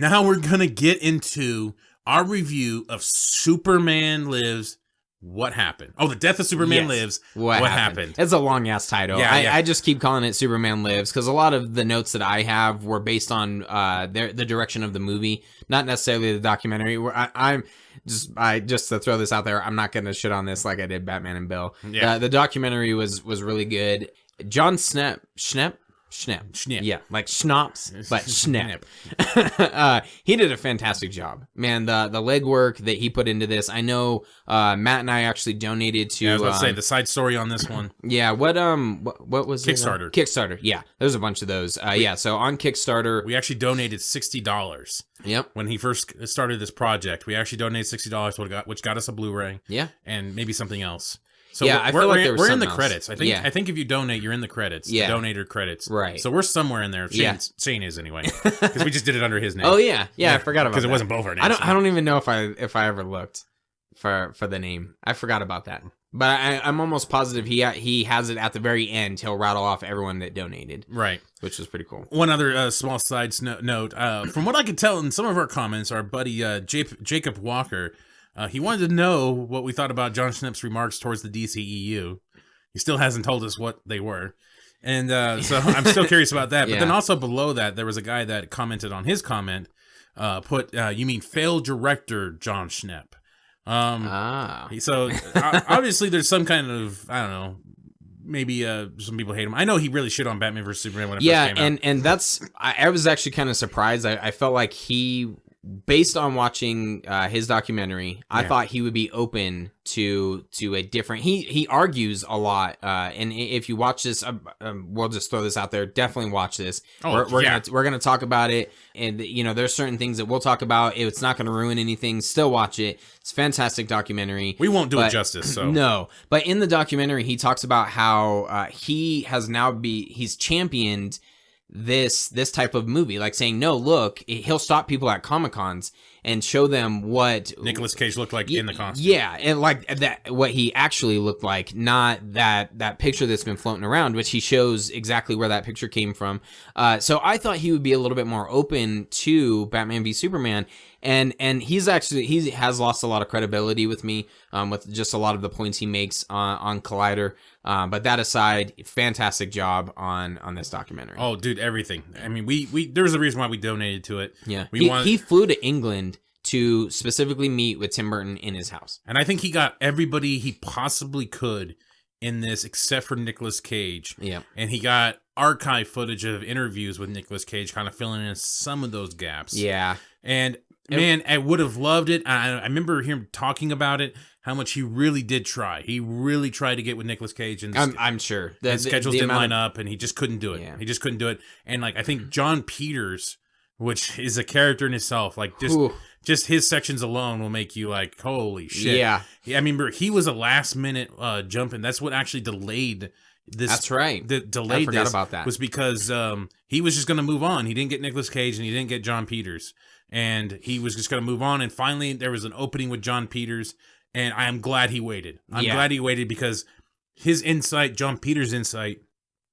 right, now we're going to get into our review of Superman Lives. What happened? Oh, the death of Superman Lives. What happened? It's a long ass title. Yeah, I just keep calling it Superman Lives because a lot of the notes that I have were based on the direction of the movie, not necessarily the documentary. Where I'm just to throw this out there, I'm not going to shit on this like I did Batman and Bill. Yeah. The documentary was really good. Jon Scnepps. Yeah, like schnapps, but Schnepp. He did a fantastic job, man. The legwork that he put into this. I know Matt and I actually donated to. Yeah, I was about to say the side story on this one. Yeah, what was Kickstarter? It? Kickstarter. Yeah, there's a bunch of those. Yeah, so on Kickstarter, we actually donated $60. Yep. When he first started this project, we actually donated $60, which got us a Blu-ray. Yeah. And maybe something else. So yeah, I feel like we're in the credits. I think if you donate, you're in the credits. Yeah. The donator credits. Right. So we're somewhere in there. Shane is anyway, because we just did it under his name. Oh yeah, I forgot about that. Because it wasn't both our names. I don't even know if I ever looked for the name. I forgot about that. But I'm almost positive he has it at the very end. He'll rattle off everyone that donated. Right. Which is pretty cool. One other small side note. From what I could tell in some of our comments, our buddy Jacob Walker, he wanted to know what we thought about Jon Scnepps' remarks towards the DCEU. He still hasn't told us what they were. And so I'm still curious about that. But then also below that, there was a guy that commented on his comment, you mean failed director Jon Scnepps. So obviously there's some kind of, I don't know, maybe some people hate him. I know he really shit on Batman vs. Superman when it first came out. And that's, I was actually kind of surprised. I felt like based on watching his documentary, I thought he would be open to a different. He argues a lot, and if you watch this, we'll just throw this out there. Definitely watch this. We're gonna talk about it, and there's certain things that we'll talk about. It's not gonna ruin anything. Still watch it. It's a fantastic documentary. We won't do it justice. So no, but in the documentary, he talks about how he's championed this type of movie, like saying, no, look, he'll stop people at Comic-Cons and show them what Nicolas Cage looked like in the costume. Yeah, and like that, what he actually looked like, not that picture that's been floating around, which he shows exactly where that picture came from. So I thought he would be a little bit more open to Batman v Superman. And he has lost a lot of credibility with me, with just a lot of the points he makes on Collider. But that aside, fantastic job on this documentary. Oh, dude, everything. I mean, there's a reason why we donated to it. Yeah, he flew to England to specifically meet with Tim Burton in his house. And I think he got everybody he possibly could in this, except for Nicolas Cage. Yeah, and he got archive footage of interviews with Nicolas Cage, kind of filling in some of those gaps. Yeah, and man, I would have loved it. I remember him talking about it, how much he really did try. He really tried to get with Nicolas Cage, and I'm sure the schedules didn't line up, and he just couldn't do it. Yeah. He just couldn't do it. And like I think John Peters, which is a character in itself, like just his sections alone will make you like, holy shit. Yeah. I mean, he was a last minute jump, and that's what actually delayed this. That's right. I forgot about that. Was because he was just going to move on. He didn't get Nicolas Cage, and he didn't get John Peters. And he was just going to move on. And finally, there was an opening with John Peters. And I am glad he waited. I'm glad he waited because his insight, John Peters' insight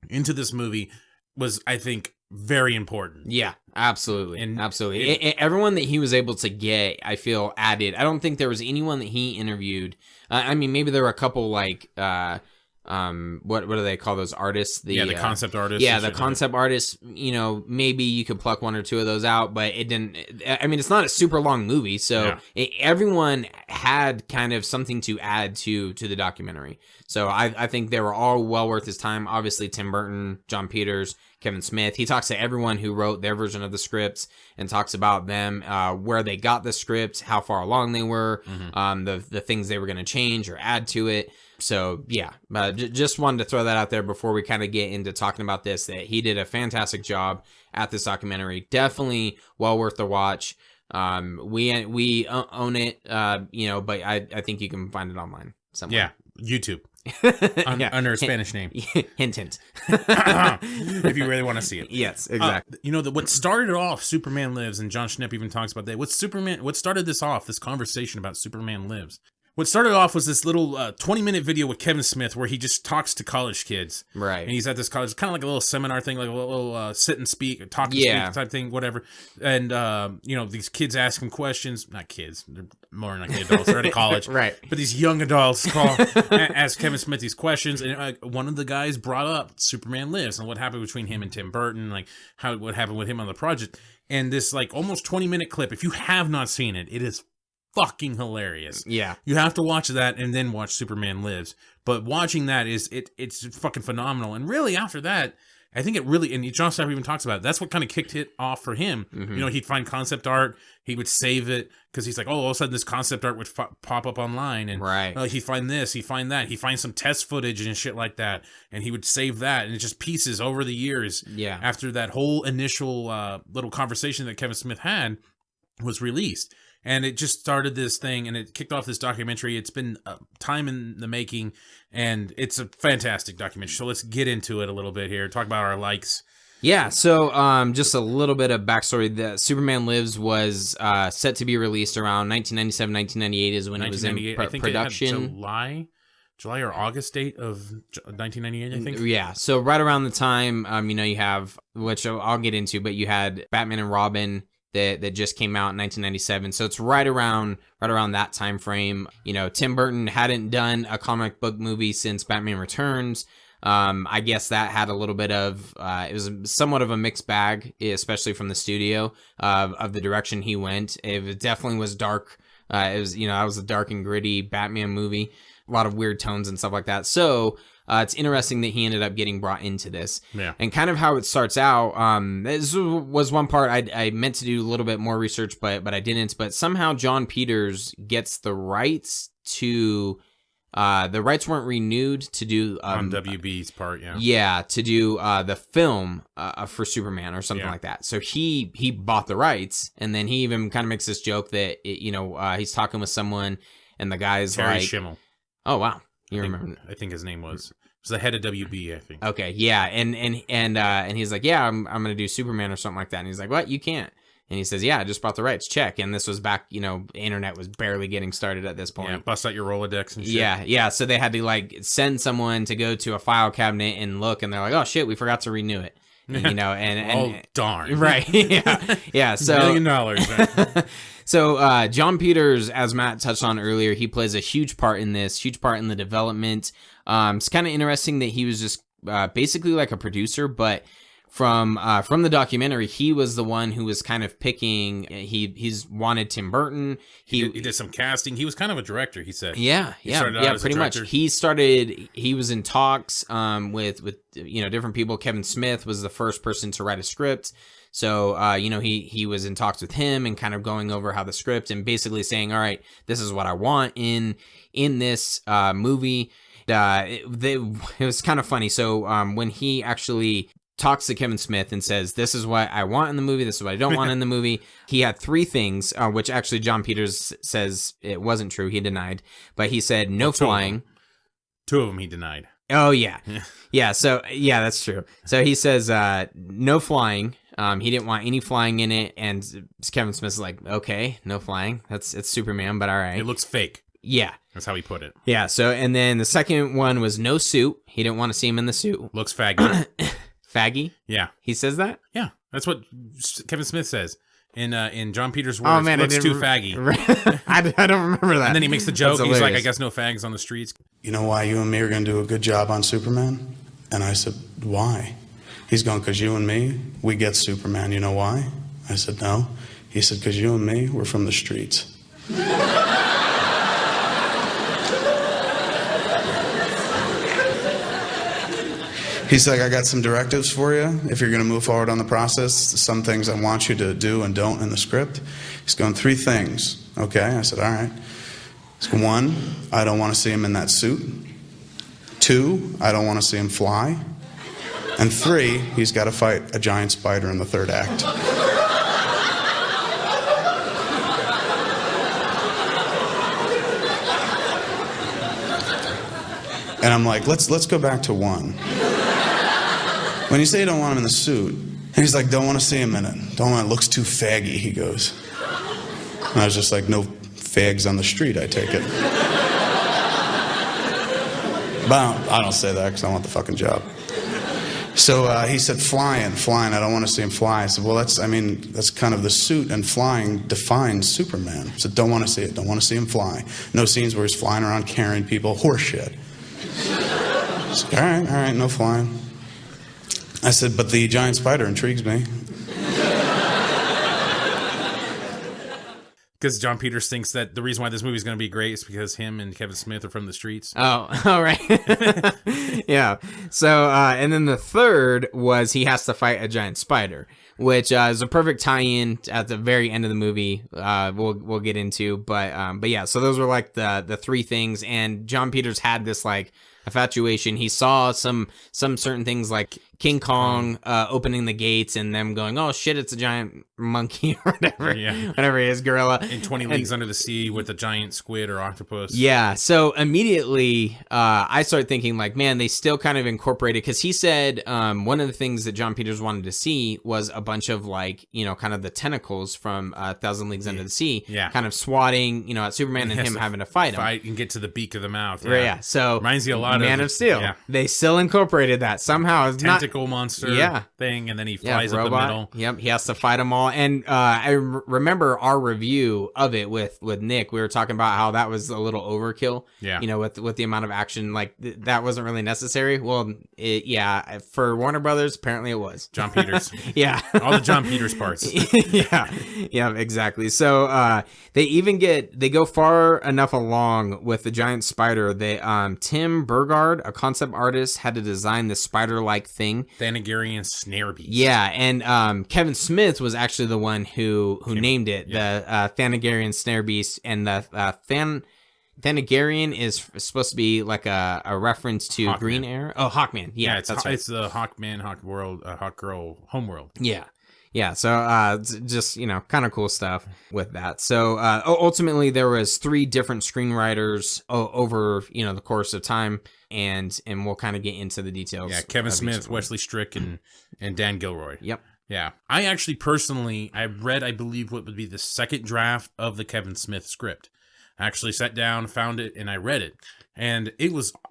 into this movie was, I think, very important. Yeah, absolutely. Absolutely. Everyone that he was able to get, I feel, added. I don't think there was anyone that he interviewed. I mean, maybe there were a couple like... what do they call those artists? The concept artists. Yeah, the concept artists. Maybe you could pluck one or two of those out, but it didn't. I mean, it's not a super long movie, so everyone had kind of something to add to the documentary. So I think they were all well worth his time. Obviously, Tim Burton, Jon Peters, Kevin Smith. He talks to everyone who wrote their version of the scripts and talks about them, where they got the script, how far along they were, the things they were going to change or add to it. So, yeah, just wanted to throw that out there before we kind of get into talking about this, that he did a fantastic job at this documentary. Definitely well worth the watch. We own it, but I think you can find it online somewhere. Yeah, YouTube. Under a Spanish name. Hint, hint. If you really want to see it. Yes, exactly. What started off Superman Lives, and Jon Scnepps even talks about that. What started this off, this conversation about Superman Lives, What started off was this little 20-minute video with Kevin Smith where he just talks to college kids. Right. And he's at this college, kind of like a little seminar thing, like a little sit and speak, talk and speak type thing, whatever. And, these kids ask him questions. Not kids. They're more like the adults. They're at college. Right. But these young adults ask Kevin Smith these questions. And one of the guys brought up Superman Lives and what happened between him and Tim Burton, like what happened with him on the project. And this like almost 20-minute clip, if you have not seen it, it is fucking hilarious. Yeah. You have to watch that and then watch Superman Lives. But watching that it's fucking phenomenal. And really after that, I think it really, and Jon Scnepps even talks about it, that's what kind of kicked it off for him. Mm-hmm. He'd find concept art, he would save it, because he's like, all of a sudden this concept art would pop up online, and he'd find this, he'd find that, he'd find some test footage and shit like that, and he would save that, and it's just pieces over the years. Yeah. After that whole initial little conversation that Kevin Smith had was released. And it just started this thing, and it kicked off this documentary. It's been time in the making, and it's a fantastic documentary. So let's get into it a little bit here. Talk about our likes. Yeah, so just a little bit of backstory. The Superman Lives was set to be released around 1997, 1998 is when it was in production. It had July or August date of 1998, I think. Yeah, so right around the time, you have, which I'll get into, but you had Batman and Robin that just came out in 1997. So it's right around that time frame. Tim Burton hadn't done a comic book movie since Batman Returns. I guess that had a little bit of it was somewhat of a mixed bag, especially from the studio of the direction he went. It definitely was dark. It was a dark and gritty Batman movie, a lot of weird tones and stuff like that. So it's interesting that he ended up getting brought into this. Yeah. And kind of how it starts out, this was one part I meant to do a little bit more research, but I didn't. But somehow Jon Peters gets the rights to, the rights weren't renewed to do... on WB's part, yeah. Yeah, to do the film for Superman or something like that. So he bought the rights, and then he even kind of makes this joke that, he's talking with someone, and the guy's Terry like... Schimmel. Oh, wow. You remember? I think his name was the head of WB, I think. Okay, yeah, and he's like, yeah, I'm gonna do Superman or something like that, and he's like, what? You can't? And he says, yeah, I just bought the rights. Check. And this was back, the internet was barely getting started at this point. Yeah, bust out your Rolodex and shit. Yeah. So they had to send someone to go to a file cabinet and look, and they're like, oh shit, we forgot to renew it. And, oh darn. Right. Yeah. So $1 million. Right? So Jon Peters, as Matt touched on earlier, he plays a huge part in this, huge part in the development. It's kind of interesting that he was just basically like a producer, but from the documentary, he was the one who was kind of picking. He's wanted Tim Burton. He did some casting. He was kind of a director, he said. Yeah, pretty much. He was in talks with different people. Kevin Smith was the first person to write a script. So, he was in talks with him and kind of going over how the script and basically saying, all right, this is what I want in this movie. It was kind of funny. So, when he actually talks to Kevin Smith and says, this is what I want in the movie, this is what I don't want in the movie, he had three things, which actually Jon Peters says it wasn't true. He denied, but he said no flying. Two of them he denied. Oh, yeah. Yeah. So, yeah, that's true. So he says no flying. He didn't want any flying in it. And Kevin Smith's like, okay, no flying. It's Superman, but all right. It looks fake. Yeah. That's how he put it. Yeah. So, and then the second one was no suit. He didn't want to see him in the suit. Looks faggy. Faggy? Yeah. He says that? Yeah. That's what Kevin Smith says. In Jon Peters' words, looks too faggy. I don't remember that. And then he makes the joke. He's like, I guess no fags on the streets. You know why you and me are going to do a good job on Superman? And I said, why? He's going, because you and me, we get Superman. You know why? I said, no. He said, because you and me, we're from the streets. He's like, I got some directives for you if you're going to move forward on the process. Some things I want you to do and don't in the script. He's going, 3 things. Okay, I said, all right. He's going, 1, I don't want to see him in that suit. 2, I don't want to see him fly. And 3, he's got to fight a giant spider in the 3rd act. And I'm like, let's go back to 1. When you say you don't want him in the suit, and he's like, don't want to see him in it. Don't want it. Looks too faggy, he goes. And I was just like, no fags on the street, I take it. But I don't say that because I want the fucking job. So he said, flying, I don't want to see him fly. I said, well, that's kind of the suit, and flying defines Superman. I said, don't want to see it, don't want to see him fly. No scenes where he's flying around carrying people, horseshit. I said, all right, no flying. I said, but the giant spider intrigues me. Because John Peters thinks that the reason why this movie is going to be great is because him and Kevin Smith are from the streets. Oh, all right. Yeah. So, and then the third was he has to fight a giant spider, which is a perfect tie-in at the very end of the movie. We'll get into, but yeah. So those were like the three things, and John Peters had this like infatuation. He saw some certain things like King Kong opening the gates and them going, oh shit, it's a giant monkey or whatever. Yeah. Whatever it is, gorilla. In 20 Leagues Under the Sea with a giant squid or octopus. Yeah. So immediately I started thinking like, man, they still kind of incorporated, because he said one of the things that John Peters wanted to see was a bunch of like, kind of the tentacles from 1,000 Leagues Under the Sea. Yeah. Kind of swatting, at Superman and him having to fight him. And get to the beak of the mouth. Yeah. Yeah. So reminds you a lot of Man of Steel. Yeah. They still incorporated that somehow. It's tentacle monster thing, and then he flies up the middle. Yep, he has to fight them all. And I remember our review of it with Nick. We were talking about how that was a little overkill. Yeah, with the amount of action, like that wasn't really necessary. Well, for Warner Brothers, apparently it was. John Peters. Yeah, all the John Peters parts. yeah, exactly. So they go far enough along with the giant spider. Tim Burgard, a concept artist, had to design this spider-like thing. Thanagarian snare beast. Yeah, and Kevin Smith was actually the one who named it the Thanagarian snare beast, and the Thanagarian is supposed to be like a reference to Hawkman. Green Arrow. Oh, Hawkman. Yeah, that's right. It's the Hawkman, Hawk World, Hawk Girl homeworld. Yeah. Yeah, so just, kind of cool stuff with that. So ultimately there was 3 different screenwriters over, the course of time, and we'll kind of get into the details. Yeah, Kevin Smith, Wesley Strick, and Dan Gilroy. Yep. Yeah. I actually personally, I read, I believe, what would be the second draft of the Kevin Smith script. I actually sat down, found it, and I read it. And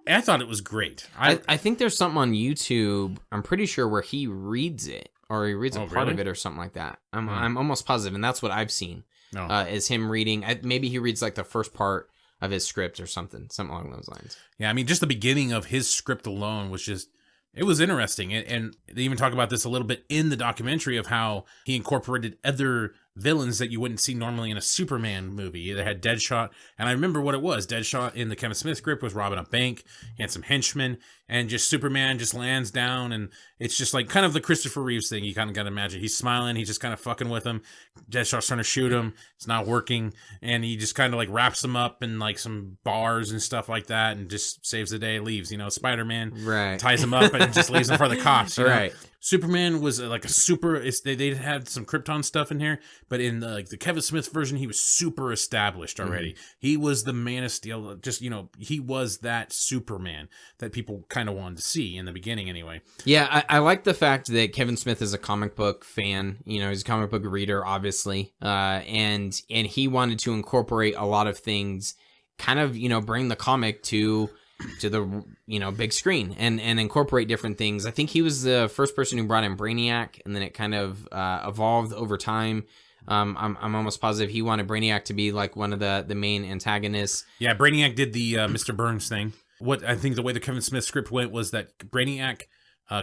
I thought it was great. I think there's something on YouTube, I'm pretty sure, where he reads it. Or he reads a part of it or something like that. I'm almost positive, and that's what I've seen, is him reading. Maybe he reads like the first part of his script or something along those lines. Yeah, I mean, just the beginning of his script alone was it was interesting. And they even talk about this a little bit in the documentary of how he incorporated other villains that you wouldn't see normally in a Superman movie. They had Deadshot, and I remember what it was. Deadshot in the Kevin Smith script was robbing a bank. He had some henchmen, and just Superman just lands down, and it's just like kind of the Christopher Reeves thing. You kind of got to imagine. He's smiling. He's just kind of fucking with him. Deadshot's trying to shoot him. It's not working, and he just kind of like wraps him up in like some bars and stuff like that, and just saves the day, leaves. Spider-Man ties him up and just leaves him for the cops. Right. Superman was like a super. They had some Krypton stuff in here, but in the Kevin Smith version, he was super established already. Mm-hmm. He was the Man of Steel. Just he was that Superman that people kind of wanted to see in the beginning, anyway. Yeah, I like the fact that Kevin Smith is a comic book fan. He's a comic book reader, obviously, and he wanted to incorporate a lot of things, kind of bring the comic to the big screen and incorporate different things. I think he was the first person who brought in Brainiac, and then it kind of evolved over time. I'm almost positive he wanted Brainiac to be like one of the main antagonists. Yeah, Brainiac did the Mr. Burns thing. What I think the way the Kevin Smith script went was that Brainiac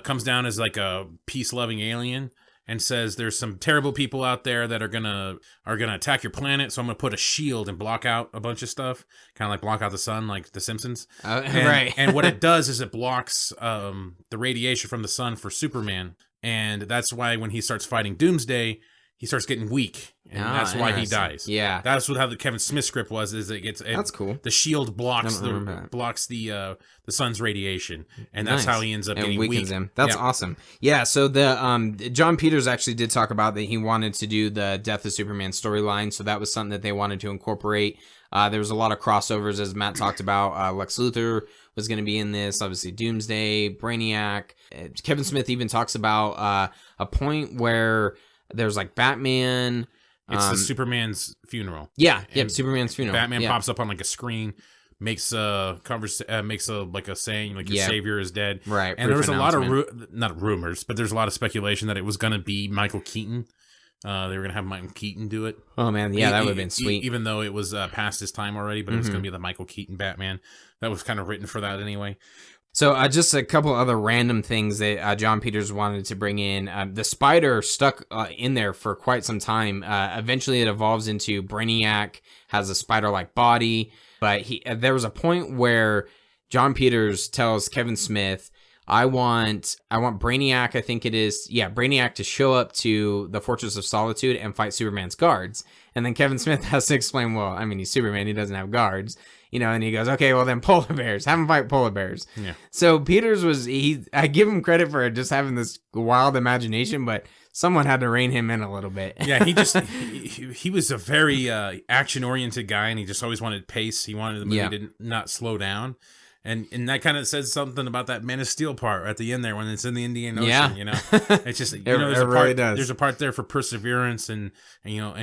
comes down as like a peace-loving alien and says there's some terrible people out there that are gonna attack your planet, so I'm gonna put a shield and block out a bunch of stuff, kind of like block out the sun, like The Simpsons. Right. And what it does is it blocks the radiation from the sun for Superman, and that's why when he starts fighting Doomsday, he starts getting weak, and that's why he dies. Yeah, that's how the Kevin Smith script was. Is it gets that's cool. The shield blocks the sun's radiation, and that's how he ends up getting weakens him. That's awesome. Yeah. So the John Peters actually did talk about that he wanted to do the Death of Superman storyline, so that was something that they wanted to incorporate. There was a lot of crossovers, as Matt talked about. Lex Luthor was going to be in this, obviously Doomsday, Brainiac. Kevin Smith even talks about a point where there's like Batman. It's the Superman's funeral. Yeah, Superman's funeral. Batman pops up on like a screen, makes a like a saying like your savior is dead. Right. And there was a lot of not rumors, but there's a lot of speculation that it was going to be Michael Keaton. They were going to have Michael Keaton do it. Oh man, yeah, that would have been sweet. Even though it was past his time already, but it was going to be the Michael Keaton Batman. That was kind of written for that anyway. So just a couple other random things that John Peters wanted to bring in. The spider stuck in there for quite some time. Eventually it evolves into Brainiac, has a spider-like body. But there was a point where John Peters tells Kevin Smith, I want Brainiac, I think it is. Yeah, Brainiac to show up to the Fortress of Solitude and fight Superman's guards. And then Kevin Smith has to explain, well, I mean, he's Superman, he doesn't have guards. And he goes, okay, well then polar bears, have him fight polar bears. Yeah. So Peters I give him credit for just having this wild imagination, but someone had to rein him in a little bit. Yeah, he was a very action-oriented guy, and he just always wanted pace. He wanted the movie to not slow down. And that kind of says something about that Man of Steel part at the end there when it's in the Indian Ocean. It's just there's a part there for perseverance and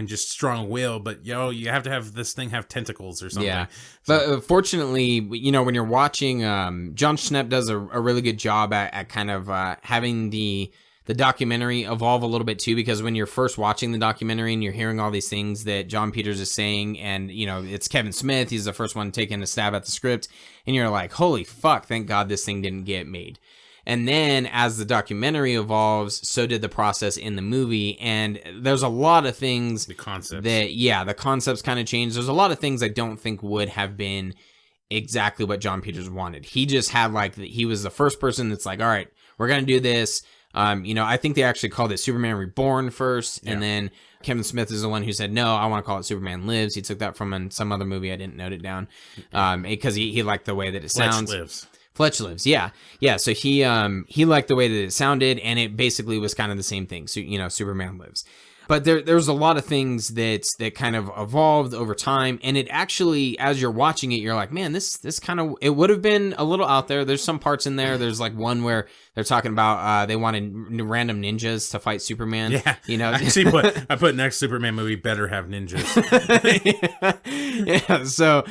just strong will, but you have to have this thing have tentacles or something. Yeah, but fortunately, when you're watching, Jon Scnepps does a really good job at kind of having the documentary evolve a little bit too, because when you're first watching the documentary and you're hearing all these things that John Peters is saying, and it's Kevin Smith, he's the first one taking a stab at the script, and you're like, holy fuck, thank God this thing didn't get made. And then as the documentary evolves, so did the process in the movie, and there's a lot of things the concepts kind of changed. There's a lot of things I don't think would have been exactly what John Peters wanted. He just had he was the first person that's like, all right, we're gonna do this. I think they actually called it Superman Reborn first, and then Kevin Smith is the one who said, no, I want to call it Superman Lives. He took that from some other movie. I didn't note it down, because he liked the way that it sounds. Fletch Lives, yeah. So he liked the way that it sounded, and it basically was kind of the same thing. So, Superman Lives. But there's a lot of things that kind of evolved over time, and it actually, as you're watching it, you're like, man, this kind of, it would have been a little out there. There's some parts in there. There's one where they're talking about they wanted random ninjas to fight Superman. Yeah, actually, I put next Superman movie better have ninjas. Yeah. So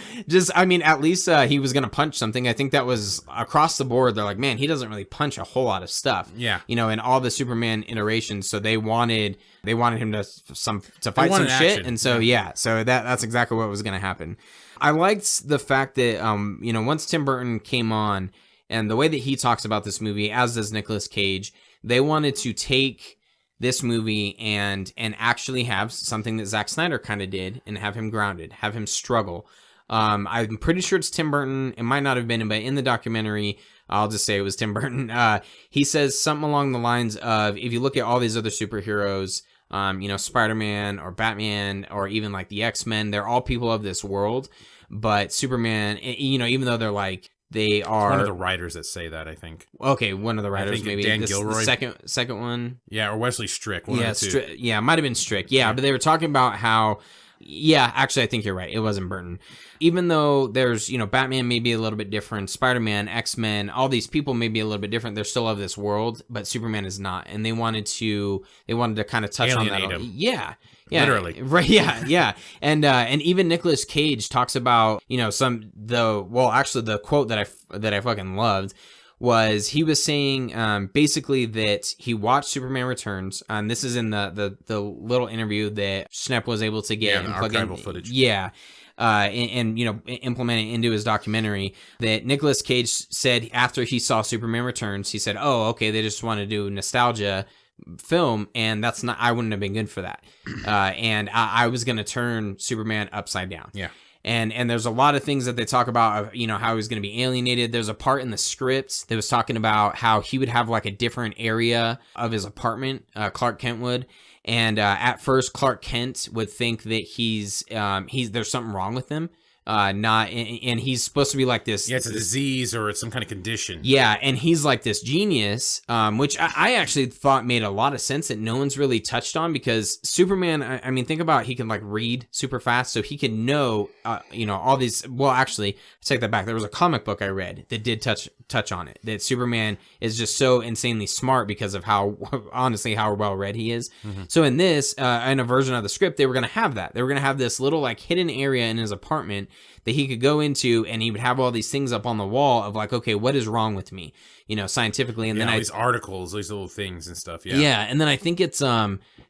at least he was gonna punch something. I think that was across the board. They're like, man, he doesn't really punch a whole lot of stuff. Yeah. In all the Superman iterations, so they wanted him to fight some shit, and so so that's exactly what was going to happen. I liked the fact that once Tim Burton came on, and the way that he talks about this movie, as does Nicolas Cage, they wanted to take this movie and actually have something that Zack Snyder kind of did, and have him grounded, have him struggle. I'm pretty sure it's Tim Burton. It might not have been, but in the documentary, I'll just say it was Tim Burton. He says something along the lines of, if you look at all these other superheroes, Spider-Man or Batman or even like the X-Men, they're all people of this world. But Superman, even though they are one of the writers that say that, I think. Okay, one of the writers, maybe Dan Gilroy. The second one. Yeah, or Wesley Strick. One of the two. It might have been Strick. Yeah, but they were talking about how. Yeah, actually, I think you're right. It wasn't Burton. Even though there's, Batman may be a little bit different, Spider-Man, X-Men, all these people may be a little bit different. They're still of this world, but Superman is not. And they wanted to kind of touch alienate on that. Him. Yeah. Literally. Right. Yeah. And even Nicolas Cage talks about, the quote that I fucking loved was, he was saying basically that he watched Superman Returns, and this is in the little interview that Scnepps was able to get and plug archival footage. Yeah. And implement it into his documentary, that Nicolas Cage said after he saw Superman Returns, he said, oh, okay, they just want to do nostalgia film, and I wouldn't have been good for that. And I was going to turn Superman upside down. Yeah. And there's a lot of things that they talk about, how he's going to be alienated. There's a part in the script that was talking about how he would have a different area of his apartment, Clark Kent would. And at first, Clark Kent would think that there's something wrong with him. And he's supposed to be like this. Yeah, it's a disease or it's some kind of condition. Yeah, and he's like this genius, which I actually thought made a lot of sense that no one's really touched on, because Superman, I mean, think about, he can read super fast, so he can know, all these. Well, actually, I take that back. There was a comic book I read that did touch on it, that Superman is just so insanely smart because of how well read he is. Mm-hmm. So in this, in a version of the script, they were going to have that. They were going to have this little hidden area in his apartment that he could go into, and he would have all these things up on the wall of like, okay, what is wrong with me, scientifically. And then these articles, these little things and stuff. Yeah, and then I think it's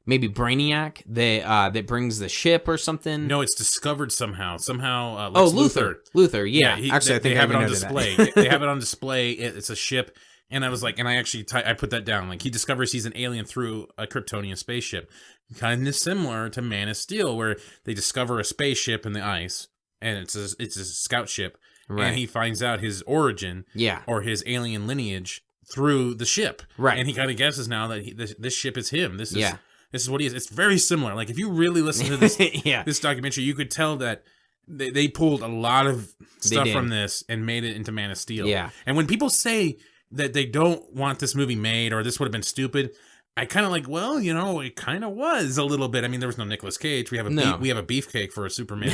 maybe Brainiac that brings the ship or something. No, it's discovered somehow. Luther. Yeah, actually, I think they have it on display. They have it on display. It's a ship. And I was like, and I actually, I put that down. Like, he discovers he's an alien through a Kryptonian spaceship. Kind of similar to Man of Steel, where they discover a spaceship in the ice, and it's a scout ship. Right. And he finds out his origin, or his alien lineage through the ship. Right. And he kind of guesses now that this ship is him. This is what he is. It's very similar. Like, if you really listen to this, this documentary, you could tell that they pulled a lot of stuff from this and made it into Man of Steel. Yeah. And when people say that they don't want this movie made or this would have been stupid, I kind of like, well, it kind of was a little bit. I mean, there was no Nicolas Cage. We have a beefcake for a Superman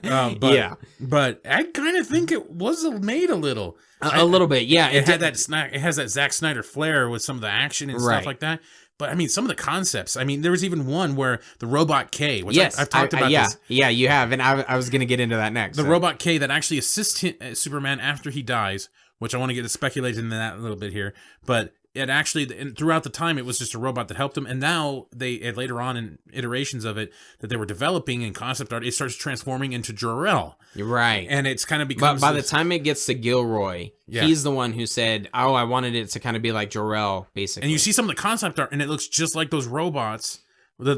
now. But I kind of think it was made a little. A little bit, yeah. It has that Zack Snyder flair with some of the action and stuff like that. But I mean, some of the concepts. I mean, there was even one where the Robot K, which I've talked about this. Yeah, you have, and I was going to get into that next. The Robot K that actually assists Superman after he dies, which I want to get to speculate into that a little bit here. But it actually, throughout the time, it was just a robot that helped him. And now later on in iterations of it that they were developing in concept art, it starts transforming into Jor-El. Right. And it's kind of becomes... But by the time it gets to Gilroy, he's the one who said, oh, I wanted it to kind of be like Jor-El, basically. And you see some of the concept art, and it looks just like those robots. That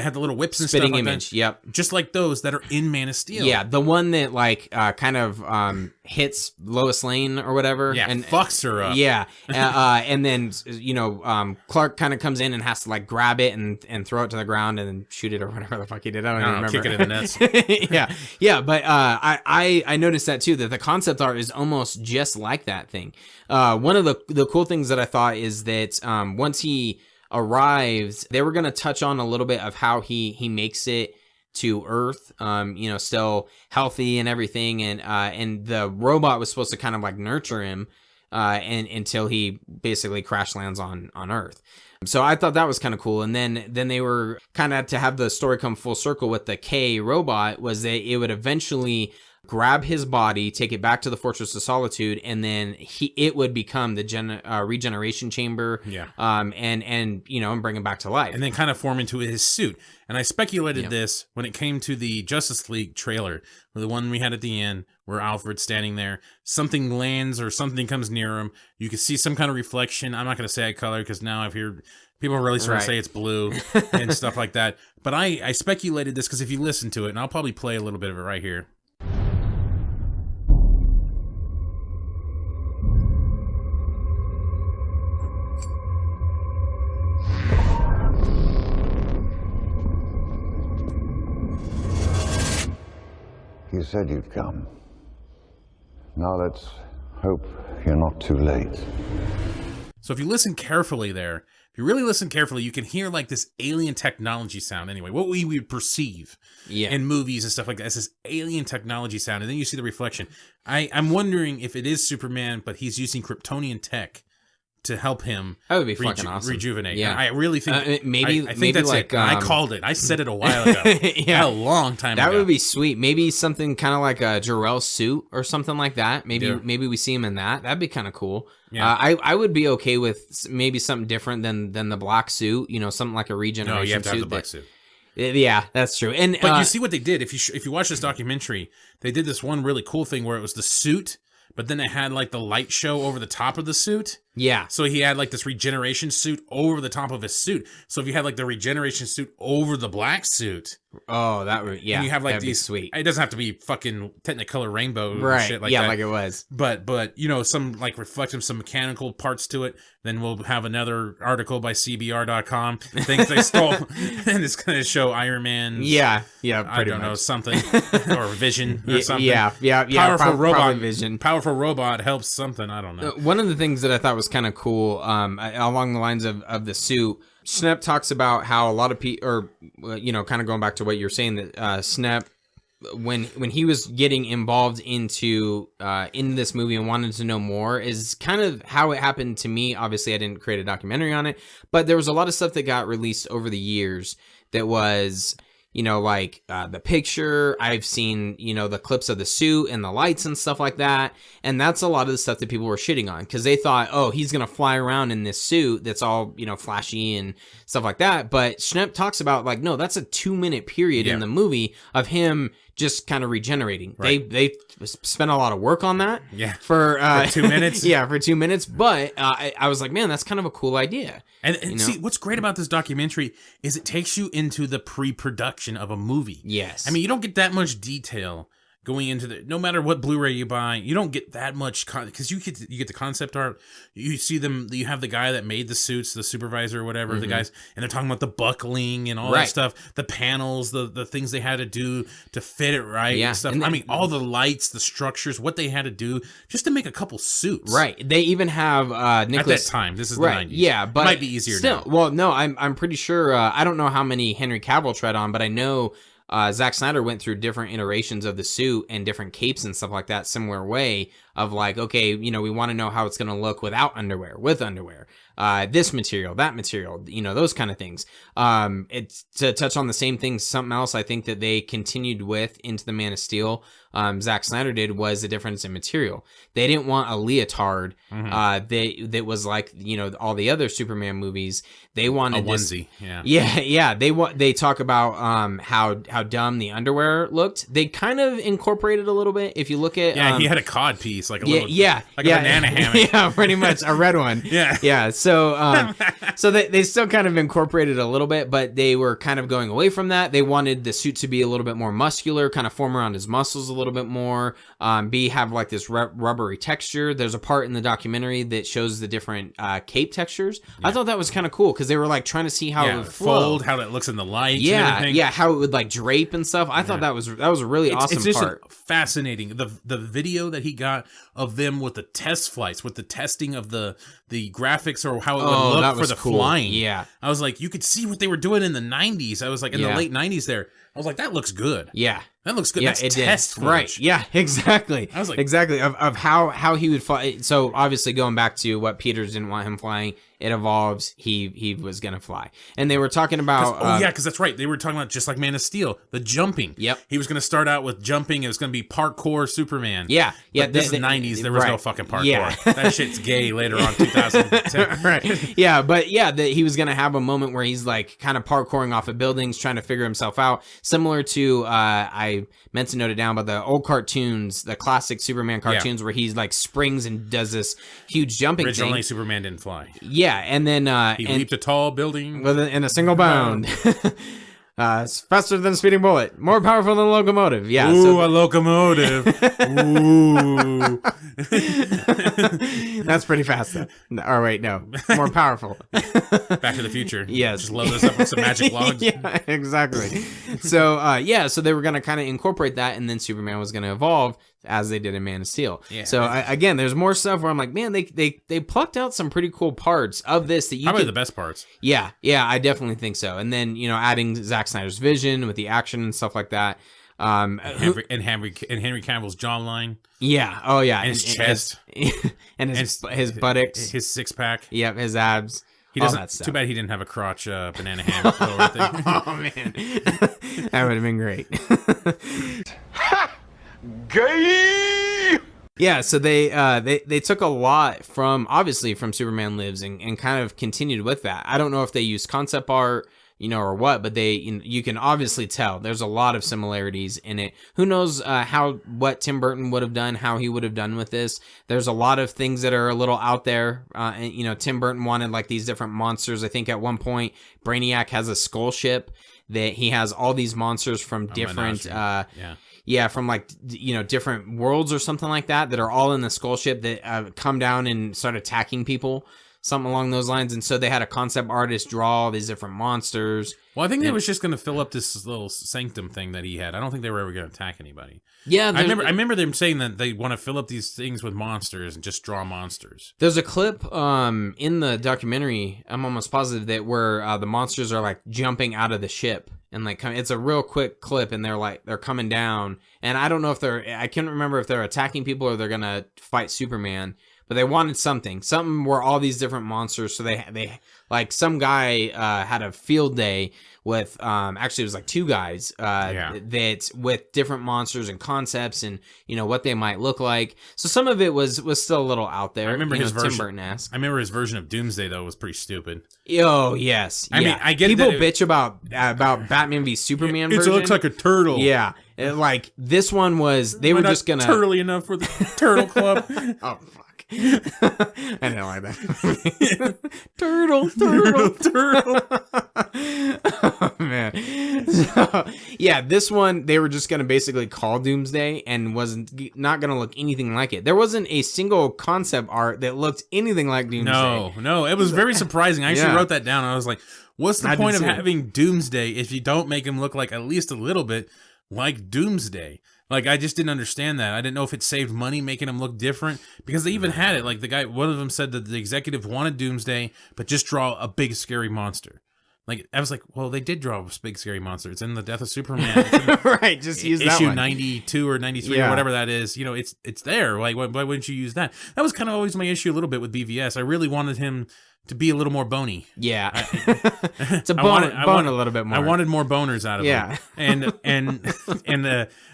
had the little whips and spitting stuff like image. That. Yep, just like those that are in Man of Steel. Yeah, the one that kind of hits Lois Lane or whatever, and fucks her up. Yeah, and then Clark kind of comes in and has to like grab it and throw it to the ground and then shoot it or whatever the fuck he did. I don't even remember. Kick it in the nuts. yeah. But I noticed that too, that the concept art is almost just like that thing. One of the cool things that I thought is that once he arrived, they were going to touch on a little bit of how he makes it to Earth, still healthy and everything, and the robot was supposed to kind of like nurture him and until he basically crash lands on Earth. So I thought that was kind of cool. And then they were kind of to have the story come full circle with the K robot, was that it would eventually grab his body, take it back to the Fortress of Solitude, and then it would become the regeneration chamber, and bring him back to life, and then kind of form into his suit. And I speculated this when it came to the Justice League trailer, the one we had at the end, where Alfred's standing there. Something lands or something comes near him. You can see some kind of reflection. I'm not going to say a color because now I've heard people really sort of say it's blue and stuff like that. But I speculated this because if you listen to it, and I'll probably play a little bit of it right here. You said you'd come. Now let's hope you're not too late. So if you listen carefully there, if you really listen carefully, you can hear like this alien technology sound anyway. What we would perceive in movies and stuff like that. It's this alien technology sound. And then you see the reflection. I'm wondering if it is Superman, but he's using Kryptonian tech to help him that would be fucking awesome. Rejuvenate. Yeah. I really think I think maybe that's like, it. I called it. I said it a while ago. A long time ago. That would be sweet. Maybe something kind of like a Jor-El suit or something like that. Maybe we see him in that. That'd be kind of cool. Yeah. I would be okay with maybe something different than the black suit. Something like a regeneration suit. No, you have to have the black suit. Yeah, that's true. But you see what they did. If you watch this documentary, they did this one really cool thing where it was the suit, but then it had like the light show over the top of the suit. Yeah. So he had like this regeneration suit over the top of his suit. So if you had like the regeneration suit over the black suit. Oh, that would, yeah. And you have like these sweet. It doesn't have to be fucking Technicolor rainbow right. shit like that. Yeah, like it was. But some like reflecting some mechanical parts to it. Then we'll have another article by CBR.com. Things they stole. And it's going to show Iron Man. Yeah, pretty I don't know, much. something. Or Vision or something. Yeah. Powerful robot. Probably Vision. Powerful robot helps something. I don't know. One of the things that I thought was kind of cool, along the lines of the suit, Scnepps talks about how a lot of people, or kind of going back to what you're saying, that Scnepps, when he was getting involved into this movie and wanted to know more, is kind of how it happened to me. Obviously, I didn't create a documentary on it, but there was a lot of stuff that got released over the years that was, like the picture. I've seen, the clips of the suit and the lights and stuff like that. And that's a lot of the stuff that people were shitting on because they thought, oh, he's going to fly around in this suit that's all, flashy and stuff like that. But Schnepps talks about like, no, that's a 2-minute period in the movie of him just kind of regenerating. Right. They spent a lot of work on that for 2 minutes. For 2 minutes. But I was like, man, that's kind of a cool idea. And see, what's great about this documentary is it takes you into the pre-production of a movie. Yes. I mean, you don't get that much detail going into no matter what Blu-ray you buy, you don't get that much because you get the concept art. You see them. You have the guy that made the suits, the supervisor or whatever, the guys, and they're talking about the buckling and all that stuff, the panels, the things they had to do to fit it right, and stuff. I mean, all the lights, the structures, what they had to do just to make a couple suits. Right. They even have Nicolas. At that time, this is the 90s. Yeah, but it might be easier still, now. Well, no, I'm pretty sure. I don't know how many Henry Cavill tread on, but I know. Zack Snyder went through different iterations of the suit and different capes and stuff like that, similar way of like, okay, we want to know how it's going to look without underwear, with underwear, this material, that material, those kind of things. It's to touch on the same thing. Something else I think that they continued with into the Man of Steel, Zack Snyder did was the difference in material. They didn't want a leotard, that was like, all the other Superman movies. They wanted a onesie. Yeah. They talk about, how dumb the underwear looked. They kind of incorporated a little bit. If you look at, he had a cod piece, like a little, like a banana hammock. Yeah, pretty much a red one. Yeah. So, so they still kind of incorporated a little bit, but they were kind of going away from that. They wanted the suit to be a little bit more muscular, kind of form around his muscles a little bit more. Have like this rubbery texture. There's a part in the documentary that shows the different cape textures. I thought that was kind of cool because they were like trying to see how it would fold, how it looks in the light. How it would like drape and stuff. I thought that was a really awesome just part. Fascinating. The video that he got of them with the test flights, with the testing of the graphics or how it would look for the flying. Yeah, I was like, you could see what they were doing in the 90s. I was like, in the late 90s there. I was like, that looks good. Yeah. That looks good. Yeah, That's it test did. Right. Yeah, exactly. I was like, exactly of how he would fly. So obviously going back to what Peters didn't want him flying, it evolves. He was gonna fly, and they were talking about. Because that's right. They were talking about just like Man of Steel, the jumping. Yep. He was gonna start out with jumping. It was gonna be parkour Superman. Yeah. But this is the 90s. There was no fucking parkour. Yeah. That shit's gay later on 2010. Right. Yeah, but he was gonna have a moment where he's like kind of parkouring off of buildings, trying to figure himself out, similar to I meant to note it down, but the old cartoons, the classic Superman cartoons, where he's like springs and does this huge jumping thing. Originally, Superman didn't fly. Yeah, and then he leaped a tall building in a single bound. It's faster than a speeding bullet, more powerful than a locomotive. Yeah, ooh, a locomotive. Ooh, that's pretty fast though. Or wait, no, more powerful. Back to the Future. Yes, just load us up with some magic logs. Yeah, exactly. So, so they were gonna kind of incorporate that, and then Superman was gonna evolve as they did in Man of Steel. Yeah. So again, there's more stuff where I'm like, man, they plucked out some pretty cool parts of this that you probably the best parts. Yeah, I definitely think so. And then adding Zack Snyder's vision with the action and stuff like that. And Henry Cavill's jawline. Yeah. Oh yeah. And his chest. And his buttocks. His six pack. Yep. His abs. He doesn't. Too bad he didn't have a crotch banana hammock. Oh man, that would have been great. Gay. Yeah, so they took a lot from Superman Lives and kind of continued with that. I don't know if they used concept art, or what, but you can obviously tell there's a lot of similarities in it. Who knows what Tim Burton would have done, how he would have done with this. There's a lot of things that are a little out there. And Tim Burton wanted like these different monsters. I think at one point Brainiac has a skull ship that he has all these monsters from different from like different worlds or something like that are all in the skull ship that come down and start attacking people, something along those lines. And so they had a concept artist draw all these different monsters. Well, I think they was just going to fill up this little sanctum thing that he had. I don't think they were ever going to attack anybody. Yeah, I remember them saying that they want to fill up these things with monsters and just draw monsters. There's a clip in the documentary, I'm almost positive, that where the monsters are like jumping out of the ship. And like it's a real quick clip, and they're coming down, and I don't know if I can't remember if they're attacking people or they're gonna fight Superman, but they wanted something where all these different monsters. So they like some guy had a field day with actually it was like two guys that with different monsters and concepts and what they might look like. So some of it was still a little out there. I remember his version. Tim Burton-esque. I remember his version of Doomsday though was pretty stupid. Oh yes, I mean I get people that bitch about Batman v Superman. It version. looks like a turtle. Yeah, like this one was. They were just gonna turtly enough for the Turtle Club. Oh fuck. I didn't like that. turtle. Oh man. So, yeah, this one they were just gonna basically call Doomsday and not gonna look anything like it. There wasn't a single concept art that looked anything like Doomsday. No, it was very surprising. I actually wrote that down. I was like, what's the point of having Doomsday if you don't make him look like at least a little bit like Doomsday? Like, I just didn't understand that. I didn't know if it saved money making him look different, because they even had it. Like, the guy, one of them said that the executive wanted Doomsday, but just draw a big scary monster. Like, I was like, well, they did draw a big scary monster. It's in the Death of Superman. Right, just use that issue one. 92 or 93 or whatever that is. It's there. Like, why wouldn't you use that? That was kind of always my issue a little bit with BVS. I really wanted him to be a little more bony. Yeah. It's a bone a little bit more. I wanted more boners out of him. And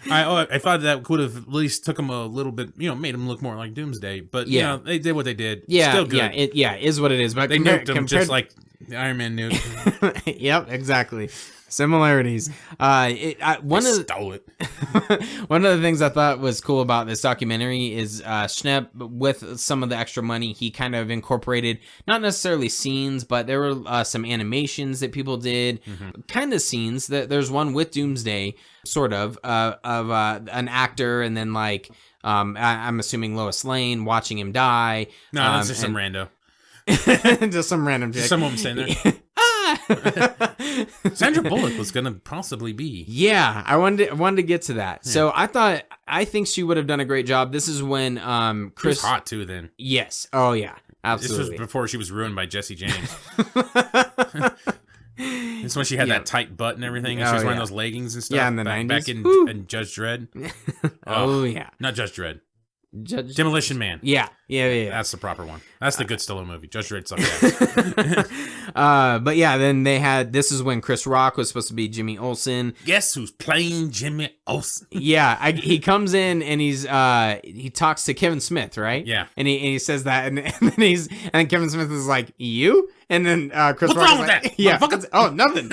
I thought that could have at least took him a little bit, made him look more like Doomsday. But, they did what they did. Yeah. Still good. Yeah, is what it is. But they nuked him just like the Iron Man nuked. Yep, exactly. Similarities. One of the things I thought was cool about this documentary is Scnepps, with some of the extra money, he kind of incorporated not necessarily scenes, but there were some animations that people did, kind of scenes. There's one with Doomsday, sort of an actor, and then like I'm assuming Lois Lane watching him die. No, that's just some rando. Just some random chick. Some woman standing there. Sandra Bullock was gonna possibly be. Yeah, I wanted to get to that. Yeah. So I think she would have done a great job. This is when Chris she was hot too then. Yes. Oh yeah. Absolutely. This was before she was ruined by Jesse James. It's when she had that tight butt and everything, and she was wearing those leggings and stuff. Yeah, in the 90s. Back in Judge Dredd. Oh yeah. Not Judge Dredd. Demolition Man. Yeah. That's the proper one. That's the good Stallone movie. Judge Dredd sucked ass. But yeah, then they had, this is when Chris Rock was supposed to be Jimmy Olsen. Guess who's playing Jimmy Olsen? Yeah, he comes in and he talks to Kevin Smith, right? Yeah. And he says that, and then Kevin Smith is like, you? And then Chris What's Rock wrong is with like, that? Yeah. Oh, nothing.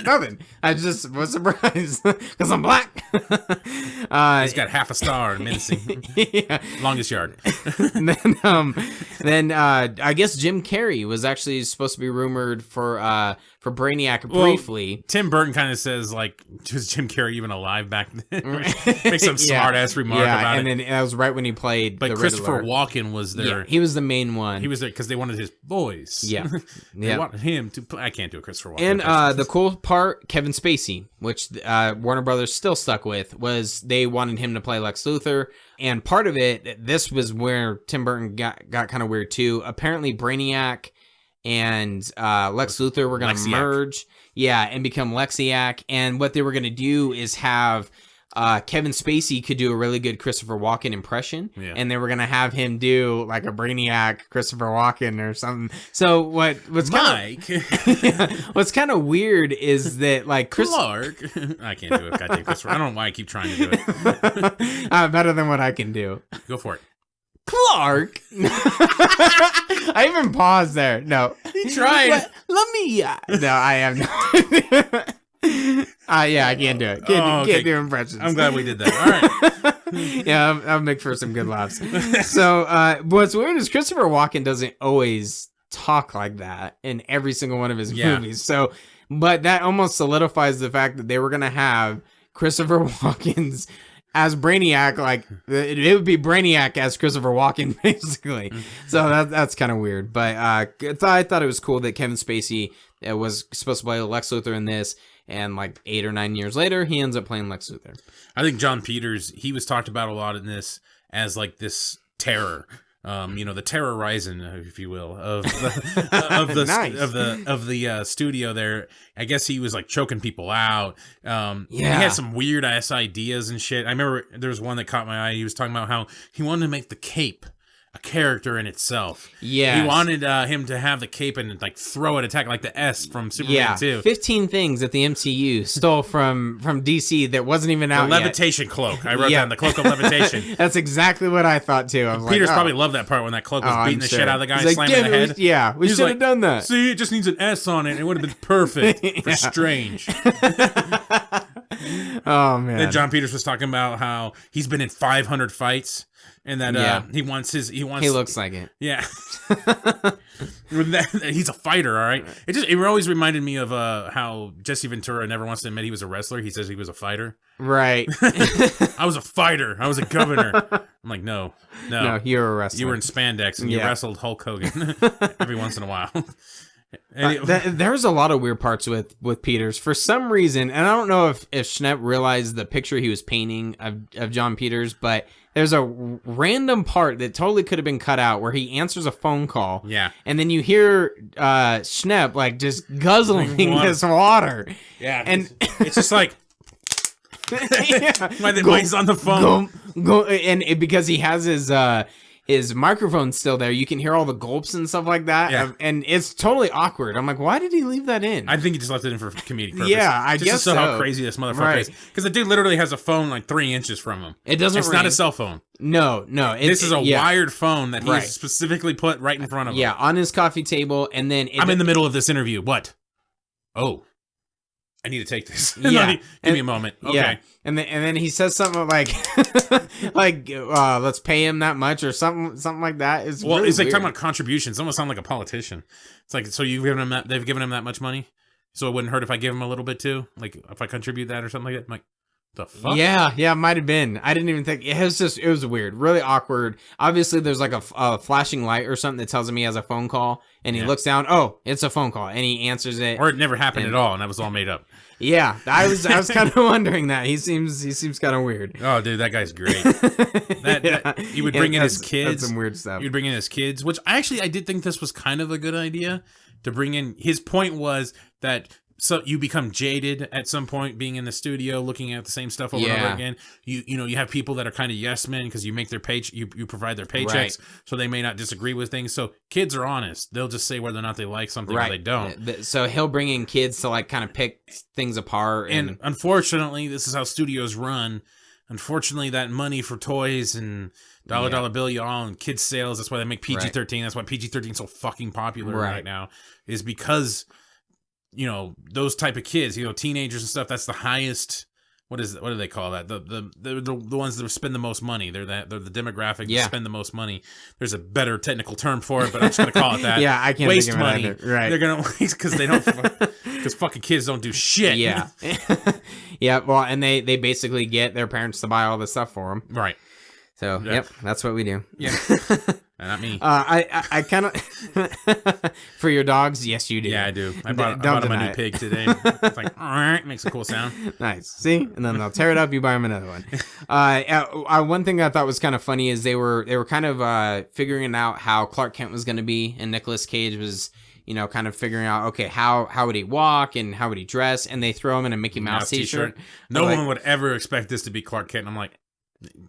I just was surprised because I'm black. He's got half a star in menacing. Yeah. Longest yard. Then I guess Jim Carrey was actually supposed to be rumored for Brainiac briefly. Well, Tim Burton kind of says, like, was Jim Carrey even alive back then? Makes some smart ass remark about it. And then that was right when he played. But the Christopher Riddler. Walken was there. Yeah, he was the main one. He was there because they wanted his voice. Yeah. They wanted him to play. I can't do a Christopher Walken. And the cool part, Kevin Spacey, which Warner Brothers still stuck with, was they wanted him to play Lex Luthor. And part of it, this was where Tim Burton got kind of weird too. Apparently Brainiac and Lex Luthor were going to merge. Yeah, and become Lexiac. And what they were going to do is have Kevin Spacey could do a really good Christopher Walken impression. Yeah. And they were going to have him do like a Brainiac Christopher Walken or something. So what's kind of weird is that like Clark. I can't do it. Goddamn Christopher. I don't know why I keep trying to do it. Better than what I can do. Go for it. Clark. I even paused there. No, he tried. Let me. No, I have no. Yeah, I can't do it. Can't do impressions. I'm glad we did that. All right. Yeah, I'll make for some good laughs. So, what's weird is Christopher Walken doesn't always talk like that in every single one of his movies. So, but that almost solidifies the fact that they were going to have Christopher Walken's as Brainiac, like it would be Brainiac as Christopher Walken, basically. So that's kind of weird. But I thought it was cool that Kevin Spacey was supposed to play Lex Luthor in this, and like 8 or 9 years later, he ends up playing Lex Luthor. I think John Peters, he was talked about a lot in this as like this terror. The terror rising, if you will, of the nice. Studio there. I guess he was like choking people out. He had some weird ass ideas and shit. I remember there was one that caught my eye. He was talking about how he wanted to make the Cape a character in itself. Yeah, he wanted him to have the cape and like throw it, attack like the S from Superman 2. 15 things that the MCU stole from DC that wasn't even out The yet. levitation cloak. I wrote down the cloak of levitation. That's exactly what I thought too. I was Peter's like, probably loved that part when that cloak was beating the shit out of the guy, He's slamming the head. We should have done that. See, it just needs an S on it. It would have been perfect for Strange. Oh man. Then John Peters was talking about how he's been in 500 fights. And that he looks like it. Yeah. He's a fighter, all right? It always reminded me of how Jesse Ventura never wants to admit he was a wrestler. He says he was a fighter. Right. I was a fighter. I was a governor. I'm like, no, you're a wrestler. You were in spandex and you wrestled Hulk Hogan every once in a while. There's a lot of weird parts with Peters for some reason, and I don't know if Schnepp realized the picture he was painting of John Peters, but there's a random part that totally could have been cut out where he answers a phone call. Yeah. And then you hear Schnepp like just guzzling this water. Yeah. And it's just like when he's on the phone. Because he has his microphone still there, you can hear all the gulps and stuff like that. Yeah. And it's totally awkward. I'm like, why did he leave that in? I think he just left it in for comedic purpose. Yeah, I just guess to show how so. crazy this motherfucker is. Because the dude literally has a phone like 3 inches from him. It doesn't It's ring. not a cell phone. No. This is a wired phone that he's specifically put right in front of him. Yeah, on his coffee table, and then... I'm in the middle of this interview. What? Oh. I need to take this. Yeah. Give me a moment. Okay. Yeah. And then he says something like, let's pay him that much or something like that. It's really like weird. talking about contributions. Almost sound like a politician. It's like, so they've given him that much money, so it wouldn't hurt if I give him a little bit too, like if I contribute that or something like that. I'm like, the fuck? Yeah, might have been. I didn't even think. It was weird, really awkward. Obviously, there's like a flashing light or something that tells him he has a phone call, and he looks down. Oh, it's a phone call, and he answers it. Or it never happened at all, and that was all made up. Yeah, I was kind of wondering that. He seems kind of weird. Oh, dude, that guy's great. He would bring in his kids. That's some weird stuff. He would bring in his kids, which I did think this was kind of a good idea to bring in. His point was that. So you become jaded at some point being in the studio looking at the same stuff over and over again. You have people that are kind of yes men because you make their you provide their paychecks, so they may not disagree with things. So kids are honest; they'll just say whether or not they like something or they don't. So he'll bring in kids to like kind of pick things apart. And unfortunately, this is how studios run. Unfortunately, that money for toys and dollar bill y'all and kids sales, that's why they make PG-13. That's why PG-13 is so fucking popular right now, is because those type of kids, teenagers and stuff, that's the highest. What do they call that? The ones that spend the most money. They're the demographic that spend the most money. There's a better technical term for it, but I'm just gonna call it that. Yeah, I can't waste think of money. It either. Right? They're gonna waste because they don't because fucking kids don't do shit. Yeah, yeah. Well, and they basically get their parents to buy all this stuff for them. Right. So yep, that's what we do. Yeah. Not me. I kind of for your dogs. Yes, you do. Yeah, I do. I bought him a new pig today. It's like, it makes a cool sound. Nice. See, and then they'll tear it up. You buy them another one. One thing I thought was kind of funny is they were kind of figuring out how Clark Kent was going to be, and Nicolas Cage was kind of figuring out, okay, how would he walk and how would he dress, and they throw him in a Mickey Mouse t-shirt. No one would ever expect this to be Clark Kent. I'm like.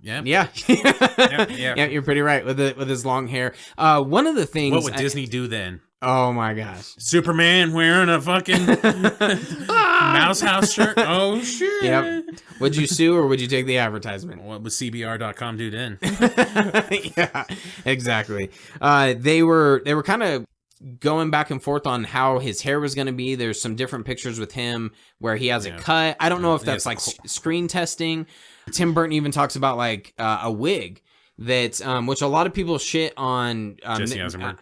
Yeah. Yeah, you're pretty right with his long hair. One of the things. What would Disney do then? Oh my gosh! Superman wearing a fucking mouse house shirt. Oh shit! Yep. Would you sue or would you take the advertisement? What would CBR.com do then? Yeah, exactly. They were kind of going back and forth on how his hair was going to be. There's some different pictures with him where he has a cut. I don't know if that's like screen testing. Tim Burton even talks about like a wig that which a lot of people shit on Jesse Eisenberg.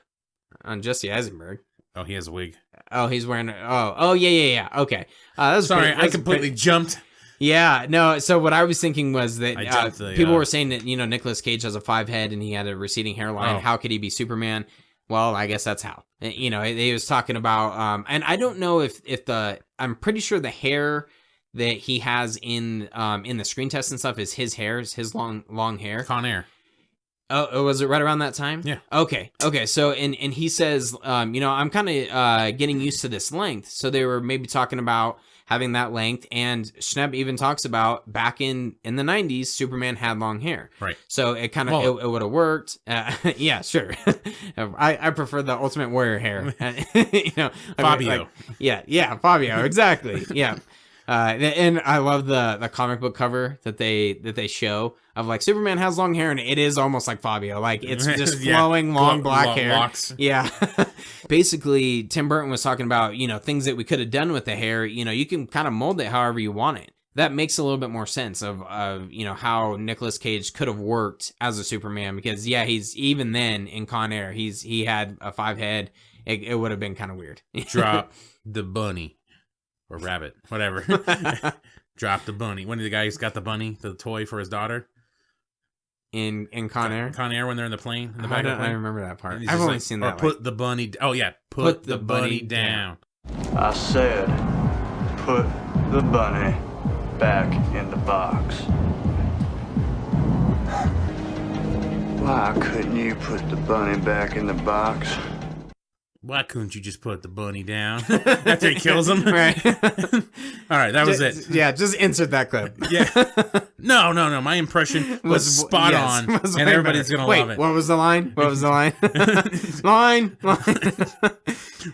On Jesse Eisenberg. Oh, he has a wig. Oh, he's wearing yeah. Okay. Sorry, I completely jumped. Yeah, no, so what I was thinking was that people were saying that, Nicolas Cage has a 5 head and he had a receding hairline. How could he be Superman? Well, I guess that's how. He was talking about and I don't know if I'm pretty sure the hair that he has in the screen test and stuff is his hair, is his long hair. Con Air. Oh, was it right around that time? Yeah. Okay. So, and he says, I'm kind of getting used to this length. So they were maybe talking about having that length. And Schnepps even talks about back in the 90s, Superman had long hair. Right. So it kind of, it would have worked. Yeah, sure. I prefer the Ultimate Warrior hair. You know, Fabio. Yeah, Fabio, exactly. Yeah. And I love the comic book cover that they show of like Superman has long hair, and it is almost like Fabio, like it's just flowing long black hair. Locks. Yeah. Basically, Tim Burton was talking about, you know, things that we could have done with the hair. You know, you can kind of mold it however you want it. That makes a little bit more sense of you know, how Nicolas Cage could have worked as a Superman, because he's even then in Con Air, he had a 5 head. It would have been kind of weird. Drop the bunny. Or rabbit, whatever. Drop the bunny. When the guy's got the bunny, the toy for his daughter. In Con Air? Con Air when they're in the plane. In the back of the plane. I remember that part. I've only seen that. Put the bunny. Oh yeah, put the bunny down. I said, put the bunny back in the box. Why couldn't you put the bunny back in the box? Why couldn't you just put the bunny down after he kills him? Right. All right, that was it. Yeah, just insert that clip. Yeah. No. My impression was spot on, and everybody's going to love it. What was the line? Line.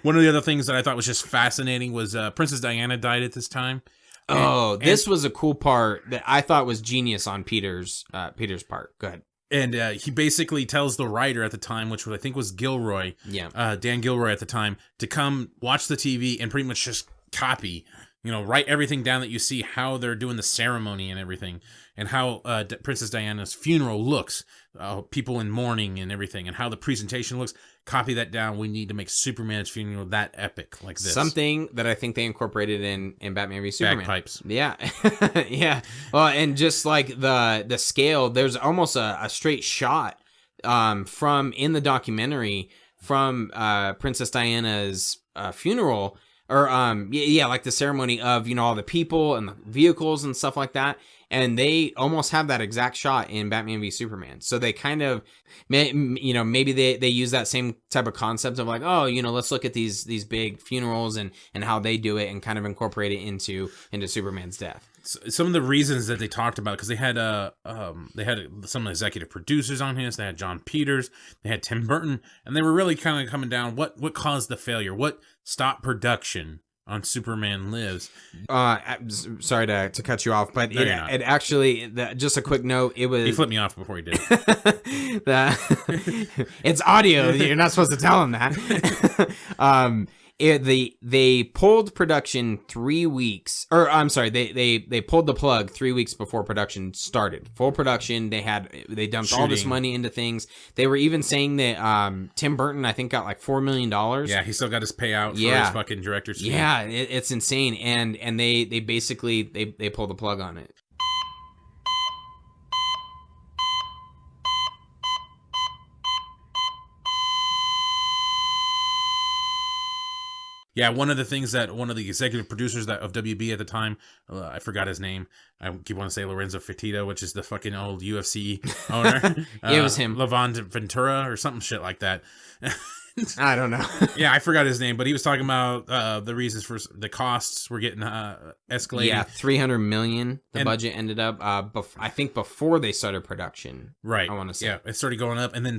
One of the other things that I thought was just fascinating was Princess Diana died at this time. This was a cool part that I thought was genius on Peter's part. Go ahead. And he basically tells the writer at the time, which I think was Gilroy, Dan Gilroy at the time, to come watch the TV and pretty much just copy, you know, write everything down that you see, how they're doing the ceremony and everything, and how Princess Diana's funeral looks, people in mourning and everything, and how the presentation looks. Copy that down. We need to make Superman's funeral that epic like this. Something that I think they incorporated in Batman v Superman. Bagpipes. Yeah. Yeah. Well, and just like the scale, there's almost a straight shot from in the documentary from Princess Diana's funeral, or like the ceremony of, you know, all the people and the vehicles and stuff like that. And they almost have that exact shot in Batman v Superman. So they kind of, you know, maybe they use that same type of concept of like, oh, you know, let's look at these big funerals and how they do it and kind of incorporate it into Superman's death. Some of the reasons that they talked about, because they had some executive producers on his. They had John Peters, they had Tim Burton, and they were really kind of coming down. What caused the failure? What stopped production on Superman Lives? Sorry to cut you off, but it actually, just a quick note, it was... He flipped me off before he did. It's audio. You're not supposed to tell him that. They pulled production 3 weeks, or I'm sorry, they pulled the plug 3 weeks before production started. Full production, they dumped all this money into things. They were even saying that Tim Burton, I think, got like $4 million. Yeah, he still got his payout for his fucking director's fee. Yeah, it's insane, and they basically they pulled the plug on it. Yeah, one of the things that one of the executive producers of WB at the time, I forgot his name. I keep wanting to say Lorenzo Fertitta, which is the fucking old UFC owner. It was him. Levon Ventura or something shit like that. I don't know. Yeah, I forgot his name, but he was talking about the reasons for the costs were getting escalated. Yeah, $300 million. The budget ended up. I think before they started production. Right. I want to say. Yeah, it started going up, and then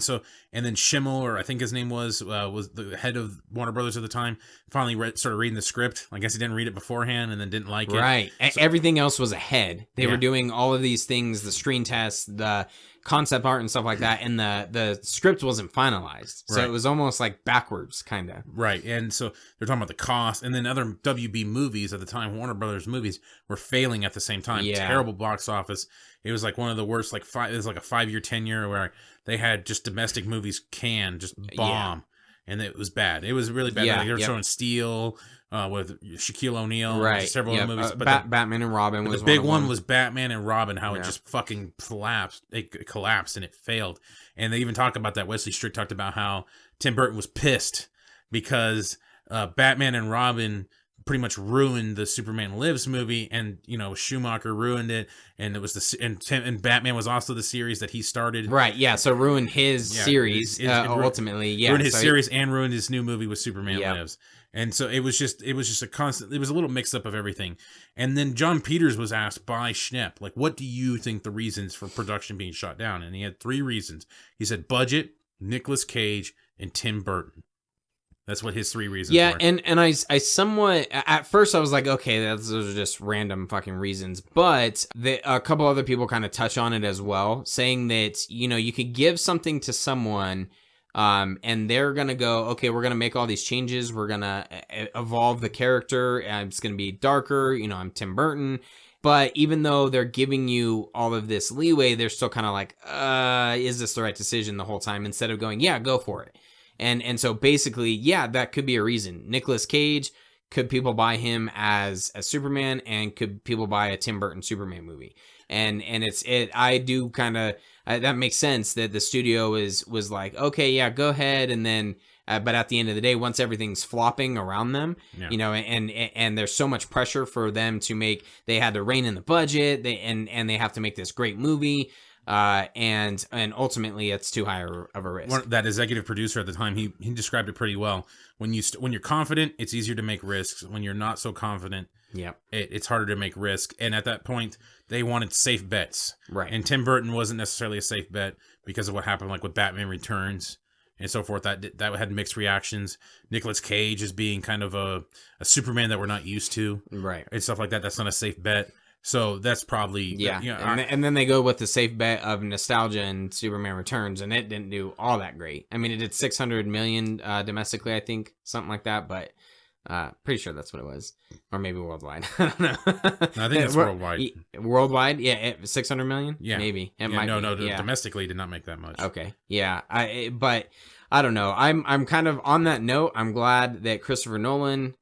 Schimmel, or I think his name was the head of Warner Brothers at the time. Finally started reading the script. I guess he didn't read it beforehand, and then didn't like it. Right. So, everything else was ahead. They were doing all of these things: the screen tests, the concept art and stuff like that, and the script wasn't finalized, so it was almost like backwards, kind of. Right. And so they're talking about the cost, and then other WB movies at the time, Warner Brothers movies, were failing at the same time. Terrible box office. It was like one of the worst. It was like a 5-year tenure where they had just domestic movies just bomb, and it was bad. It was really bad. Yeah, they were showing Steel with Shaquille O'Neal, right? Several other movies, but Batman and Robin was the big one was Batman and Robin. How it just fucking collapsed. It collapsed and it failed. And they even talked about that. Wesley Strick talked about how Tim Burton was pissed because Batman and Robin pretty much ruined the Superman Lives movie, and Schumacher ruined it, and it was and Batman was also the series that he started. Right. Yeah. So ruined his series ultimately. Yeah. Ruined his series and ruined his new movie with Superman Lives. And so it was just a constant, it was a little mix up of everything. And then John Peters was asked by Schnepps, like, what do you think the reasons for production being shot down? And he had 3 reasons. He said budget, Nicolas Cage, and Tim Burton. That's what his 3 reasons were. And I somewhat, at first I was like, okay, those are just random fucking reasons. But a couple other people kind of touch on it as well, saying that, you know, you could give something to someone and they're going to go, okay, we're going to make all these changes. We're going to evolve the character. It's going to be darker. You know, I'm Tim Burton. But even though they're giving you all of this leeway, they're still kind of like, is this the right decision the whole time? Instead of going, yeah, go for it. And so basically, yeah, that could be a reason. Nicolas Cage, could people buy him as Superman, and could people buy a Tim Burton Superman movie? And I do kind of, that makes sense that the studio was like, okay, yeah, go ahead. And then, but at the end of the day, once everything's flopping around them, you know, and there's so much pressure for them to make, they had to rein in the budget, and they have to make this great movie. And ultimately it's too high of a risk. That executive producer at the time, he described it pretty well. When you're confident, it's easier to make risks. When you're not so confident, it's harder to make risk. And at that point, they wanted safe bets. Right. And Tim Burton wasn't necessarily a safe bet because of what happened, like with Batman Returns and so forth. That had mixed reactions. Nicolas Cage is being kind of a Superman that we're not used to. Right. And stuff like that. That's not a safe bet. So that's probably... Yeah, you know, and then they go with the safe bet of nostalgia and Superman Returns, and it didn't do all that great. I mean, it did $600 million domestically, I think, something like that, but pretty sure that's what it was. Or maybe worldwide. I don't know. No, I think it's worldwide. Worldwide? Yeah, $600 million? Yeah. Maybe. Domestically it did not make that much. Okay, yeah. But I don't know. I'm kind of, on that note, I'm glad that Christopher Nolan...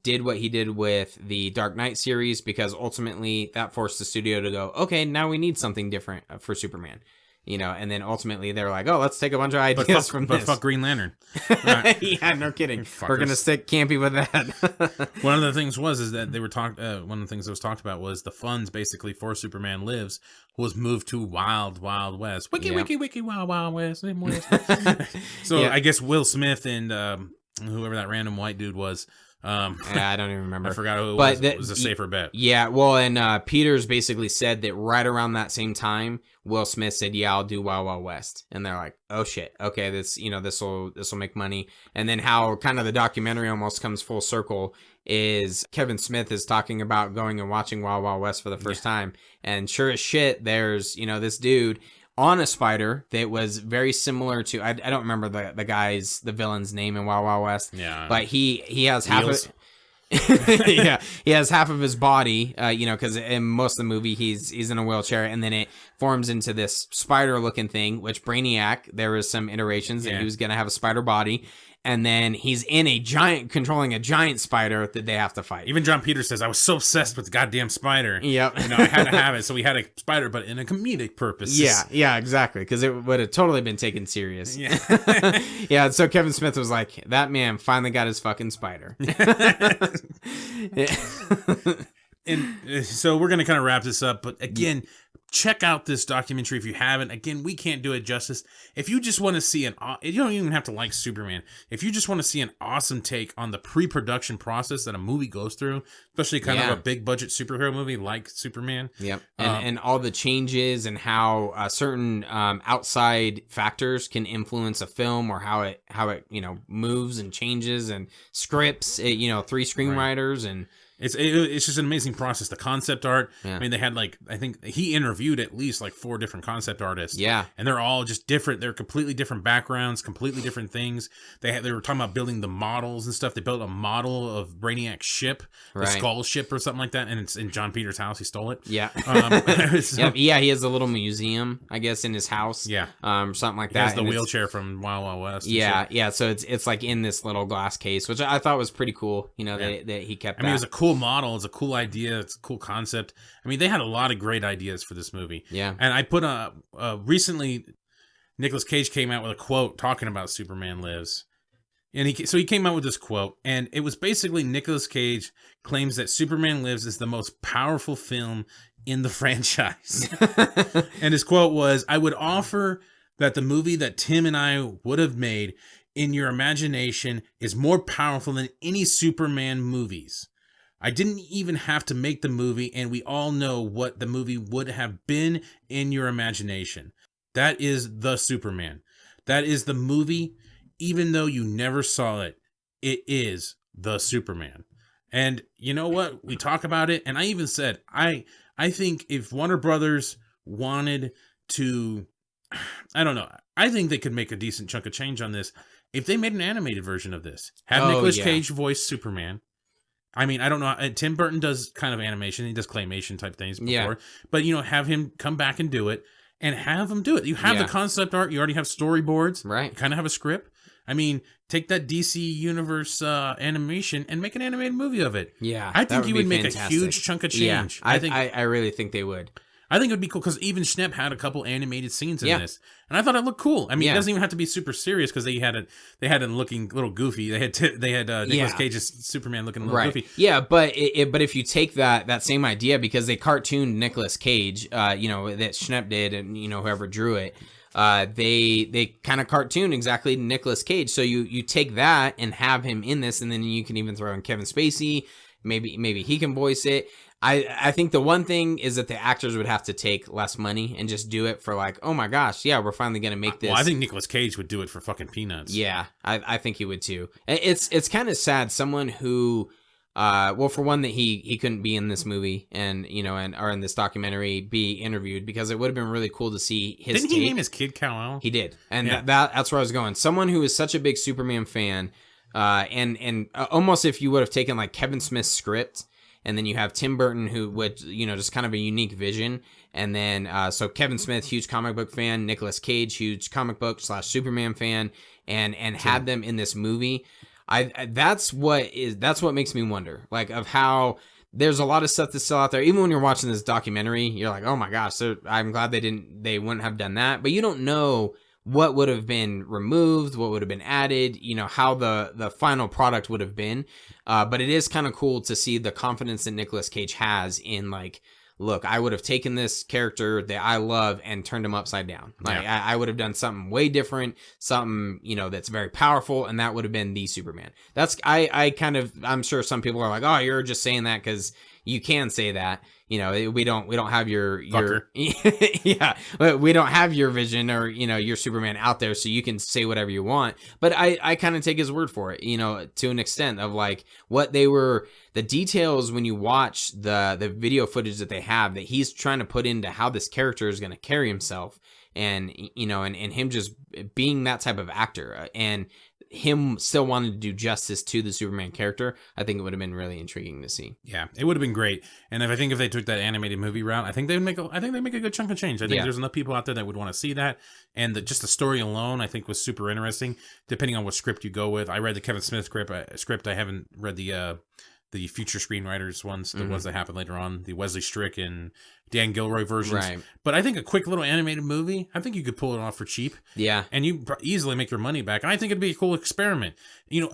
did what he did with the Dark Knight series, because ultimately that forced the studio to go, okay, now we need something different for Superman, you know, and then ultimately they're like, oh, let's take a bunch of ideas from this. But fuck Green Lantern. Right. Yeah, no kidding. We're gonna stick campy with that. One of the things is that they were one of the things that was talked about was the funds basically for Superman Lives was moved to Wild Wild West. Wiki Wild Wild West. So yeah. I guess Will Smith and whoever that random white dude was. I don't even remember. I forgot who it was. It was a safer bet. Yeah, well, and Peters basically said that right around that same time, Will Smith said, "Yeah, I'll do Wild Wild West," and they're like, "Oh shit, okay, this will make money." And then how kind of the documentary almost comes full circle is Kevin Smith is talking about going and watching Wild Wild West for the first time, and sure as shit, there's this dude on a spider that was very similar to, I don't remember the villain's name in Wild Wild West. Yeah. But he has half of yeah, he has half of his body, because in most of the movie he's in a wheelchair, and then it forms into this spider looking thing, which Brainiac, there was some iterations that he was going to have a spider body. And then he's controlling a giant spider that they have to fight. Even John Peters says, I was so obsessed with the goddamn spider. Yep. I had to have it. So we had a spider, but in a comedic purpose. Yeah, exactly. Because it would have totally been taken serious. Yeah. Yeah, so Kevin Smith was like, that man finally got his fucking spider. And so we're going to kind of wrap this up. But again, check out this documentary if you haven't. Again, we can't do it justice. If you just want to see you don't even have to like Superman. If you just want to see an awesome take on the pre-production process that a movie goes through, especially kind of a big budget superhero movie like Superman. Yep. And all the changes and how certain outside factors can influence a film, or how it moves and changes, and scripts, 3 screenwriters and It's just an amazing process. The concept art. Yeah. I mean, they had I think he interviewed at least 4 different concept artists. Yeah, and they're all just different. They're completely different backgrounds, completely different things. They were talking about building the models and stuff. They built a model of Brainiac's ship, the Skull ship or something like that, and it's in John Peters' house. He stole it. Yeah, he has a little museum, I guess, in his house. Yeah, something like he that. He has the wheelchair from Wild Wild West. Yeah. So it's in this little glass case, which I thought was pretty cool. That he kept. I mean, it was a cool model. It's a cool idea. It's a cool concept. I mean, they had a lot of great ideas for this movie. Yeah. And I put recently, Nicolas Cage came out with a quote talking about Superman Lives. And he came out with this quote, and it was basically Nicolas Cage claims that Superman Lives is the most powerful film in the franchise. And his quote was, "I would offer that the movie that Tim and I would have made in your imagination is more powerful than any Superman movies. I didn't even have to make the movie, and we all know what the movie would have been in your imagination. That is the Superman. That is the movie, even though you never saw it. It is the Superman. And you know what? We talk about it, and I even said, I think if Warner Brothers wanted to, I don't know, I think they could make a decent chunk of change on this if they made an animated version of this. Have Nicolas Cage voice Superman. I mean, I don't know. Tim Burton does kind of animation. He does claymation type things before. Yeah. But, have him come back and do it. And have them do it. You have the concept art. You already have storyboards. Right. You kind of have a script. I mean, take that DC Universe animation and make an animated movie of it. Yeah. I think you would make a huge chunk of change. Yeah, I really think they would. I think it would be cool because even Scnepps had a couple animated scenes in this, and I thought it looked cool. I mean, it doesn't even have to be super serious because they had it looking a little goofy. They had Nicolas Cage's Superman looking a little goofy. Yeah, but if you take that same idea, because they cartooned Nicolas Cage, that Scnepps did, and whoever drew it, they kind of cartoon exactly Nicolas Cage. So you take that and have him in this, and then you can even throw in Kevin Spacey. Maybe he can voice it. I think the one thing is that the actors would have to take less money and just do it for like, oh my gosh, yeah, we're finally going to make this. Well, I think Nicolas Cage would do it for fucking peanuts. Yeah, I think he would too. It's kind of sad. Someone who, well, for one, that he couldn't be in this movie and, or in this documentary be interviewed, because it would have been really cool to see his Didn't he name his kid Kal-El? He did. And that's where I was going. Someone who is such a big Superman fan, and almost if you would have taken like Kevin Smith's script, and then you have Tim Burton, who would, just kind of a unique vision. And then, so Kevin Smith, huge comic book fan, Nicolas Cage, huge comic book / Superman fan, and had them in this movie. That's what makes me wonder, like, of how there's a lot of stuff that's still out there. Even when you're watching this documentary, you're like, oh my gosh, I'm glad they wouldn't have done that. But you don't know what would have been removed, what would have been added, how the final product would have been. But it is kind of cool to see the confidence that Nicolas Cage has in, like, look, I would have taken this character that I love and turned him upside down. Like, I would have done something way different, something, that's very powerful, and that would have been the Superman. That's, I'm sure some people are like, oh, you're just saying that because you can say that. We don't have your yeah, we don't have your vision or, your Superman out there, so you can say whatever you want. But I kind of take his word for it, to an extent of like what they were, the details when you watch the video footage that they have, that he's trying to put into how this character is going to carry himself, and, and him just being that type of actor, and him still wanting to do justice to the Superman character. I think it would have been really intriguing to see. Yeah, it would have been great. And if they took that animated movie route, I think they'd make a good chunk of change. I think there's enough people out there that would want to see that. And just the story alone, I think, was super interesting, depending on what script you go with. I read the Kevin Smith script. I haven't read the future screenwriters ones, the ones that happened later on, the Wesley Strick and Dan Gilroy versions. Right. But I think a quick little animated movie, I think you could pull it off for cheap. Yeah. And you easily make your money back. And I think it'd be a cool experiment.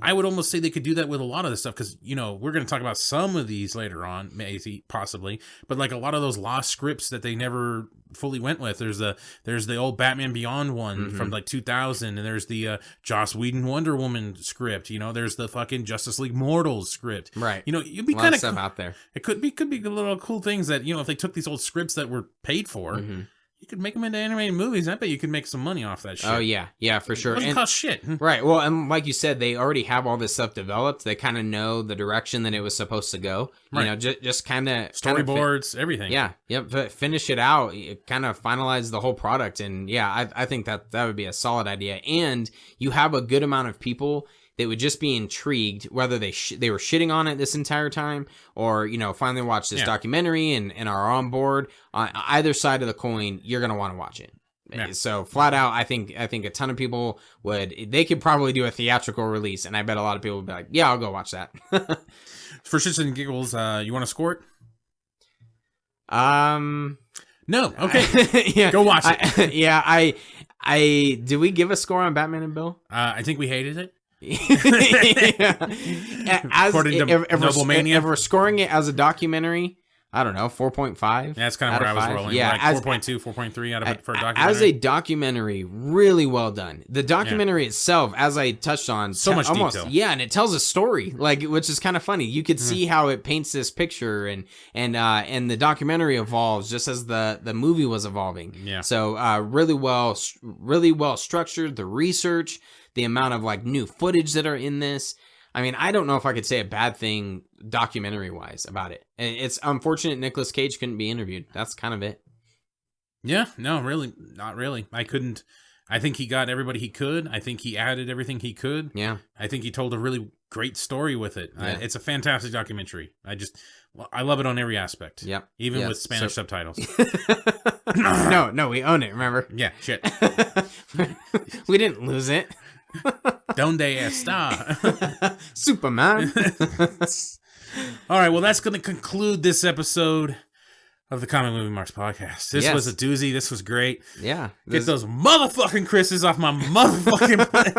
I would almost say they could do that with a lot of this stuff, because, we're going to talk about some of these later on, maybe, possibly. But like a lot of those lost scripts that they never fully went with. There's the old Batman Beyond one from like 2000, and there's the Joss Whedon Wonder Woman script. There's the fucking Justice League Mortals script. Right. You'd be kind of stuff out there. It could be little cool things that, if they took these old scripts that were paid for, you could make them into animated movies. I bet you could make some money off that shit. Oh yeah, for sure. It doesn't cost shit. Right. Well, and like you said, they already have all this stuff developed. They kind of know the direction that it was supposed to go. Right. Just kind of storyboards, everything. Yeah. Yep. Finish it out. Kind of finalize the whole product. And yeah, I think that would be a solid idea. And you have a good amount of people that would just be intrigued, whether they were shitting on it this entire time, or, finally watch this documentary and are on board. On either side of the coin, you're going to want to watch it. Yeah. So flat out, I think a ton of people they could probably do a theatrical release, and I bet a lot of people would be like, yeah, I'll go watch that. For shits and giggles, you want to score it? No. Okay. Yeah. Go watch it. Did we give a score on Batman and Bill? I think we hated it. According to Noblemania, if we're scoring it as a documentary, I don't know, 4.5. Yeah, that's kind of where I was rolling. Yeah, like 4.2, 4.3 out of it for a documentary. As a documentary, really well done. The documentary itself, as I touched on, so much detail. Yeah, and it tells a story, like, which is kind of funny. You could see how it paints this picture, and the documentary evolves just as the movie was evolving. Yeah. So really well structured. The research, the amount of like new footage that are in this. I mean, I don't know if I could say a bad thing documentary-wise about it. It's unfortunate Nicolas Cage couldn't be interviewed. That's kind of it. Yeah, no, really, not really. I couldn't. I think he got everybody he could. I think he added everything he could. Yeah. I think he told a really great story with it. Yeah. It's a fantastic documentary. I love it on every aspect. Yep. Even with Spanish subtitles. No, we own it, remember? Yeah, shit. We didn't lose it. Donde está? Superman. All right, well, that's going to conclude this episode of the Comic Movie Marks podcast. This was a doozy. This was great. Yeah. Get those motherfucking Chris's off my motherfucking plate.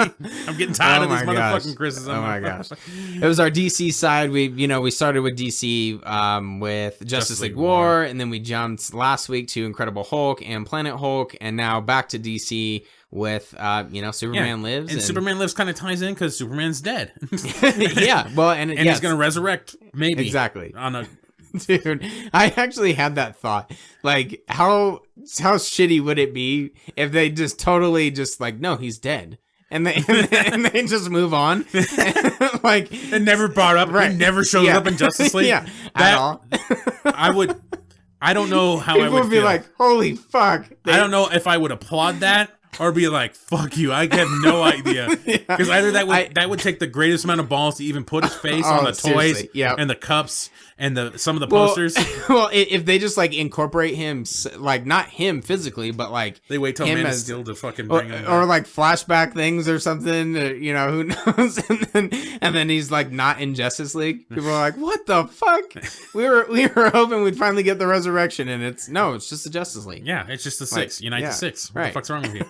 I'm getting tired of these motherfucking Chris's. Oh my gosh. It was our DC side. We started with DC with Justice League War, and then we jumped last week to Incredible Hulk and Planet Hulk, and now back to DC with Superman Lives. And Superman Lives kind of ties in because Superman's dead. Yeah. Well, and he's going to resurrect, maybe. Exactly. On a... Dude, I actually had that thought. Like, how shitty would it be if they just totally just like, no, he's dead, and they just move on, like, it never brought up. Right. He never shows up in Justice League. Yeah, at all. I don't know how People I would would be feel. like, holy fuck. I don't know if I would applaud that or be like, fuck you. I have no idea. Because either that would take the greatest amount of balls to even put his face on the toys and the cups and some of the posters. Well, if they just like incorporate him, like not him physically, but like they wait till Man of Steel to fucking bring him back. Or like flashback things or something, who knows? and then he's like not in Justice League. People are like, what the fuck? We were hoping we'd finally get the resurrection, and it's just the Justice League. Yeah, it's just the six. Unite the six. What the fuck's wrong with you?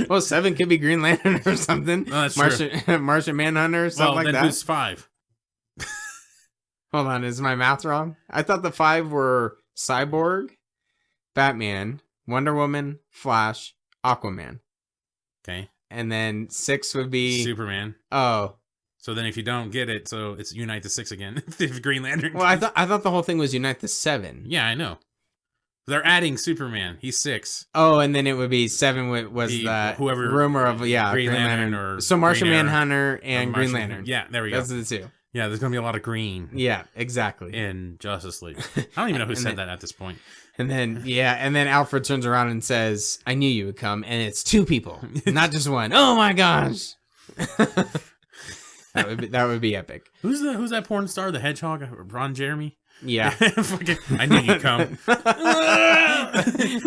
Well, 7 could be Green Lantern or something. Oh, that's true. Martian Manhunter or something like that. Well, then who's 5? Hold on, is my math wrong? I thought the 5 were Cyborg, Batman, Wonder Woman, Flash, Aquaman. Okay. And then 6 would be... Superman. Oh. So then if you don't get it, so it's Unite the 6 again. If Green Lantern... Well, I thought the whole thing was Unite the 7. Yeah, I know. They're adding Superman. He's 6. Oh, and then it would be 7 was the whoever rumor of Green Lantern or so Martian Green Manhunter and Green Lantern. Yeah, there we go. Those are the 2. Yeah, there's gonna be a lot of green. Yeah, exactly. In Justice League, I don't even know who said that at this point. And then Alfred turns around and says, "I knew you would come," and it's 2 people, not just one. Oh my gosh, that would be epic. Who's that porn star? The Hedgehog, Ron Jeremy. Yeah, I knew you'd come.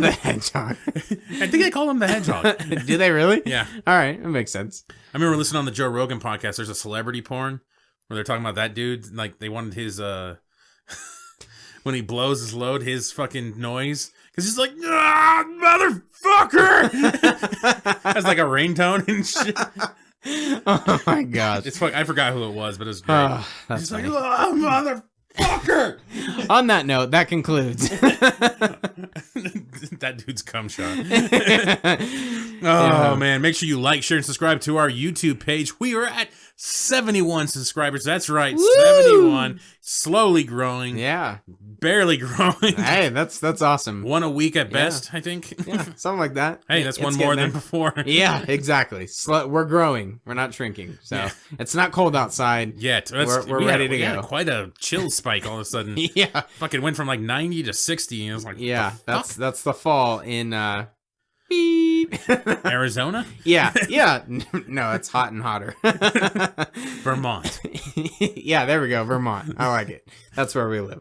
The Hedgehog. I think they call him the Hedgehog. Do they really? Yeah. All right, that makes sense. I remember listening on the Joe Rogan podcast. There's a celebrity porn where they're talking about that dude. Like they wanted his when he blows his load, his fucking noise, because he's like, motherfucker. Has like a ringtone and shit. Oh my gosh! I forgot who it was, but it was great. That's he's funny. like, motherfucker. On that note, that concludes. That dude's cum shot. Oh man, make sure you like, share, and subscribe to our YouTube page. We are at 71 subscribers. That's right. Woo! 71. Slowly growing. Yeah. Barely growing. Hey, that's awesome. 1 a week at best, I think. Yeah, something like that. Hey, that's one more than before. Yeah, exactly. We're growing. We're not shrinking. So it's not cold outside yet. We're ready to go. Quite a chill spike all of a sudden. Yeah. Fucking went from like 90 to 60. And it was like, yeah, that's the fall in beep. Arizona? Yeah. No, it's hot and hotter. Vermont. Yeah, there we go. Vermont. I like it. That's where we live.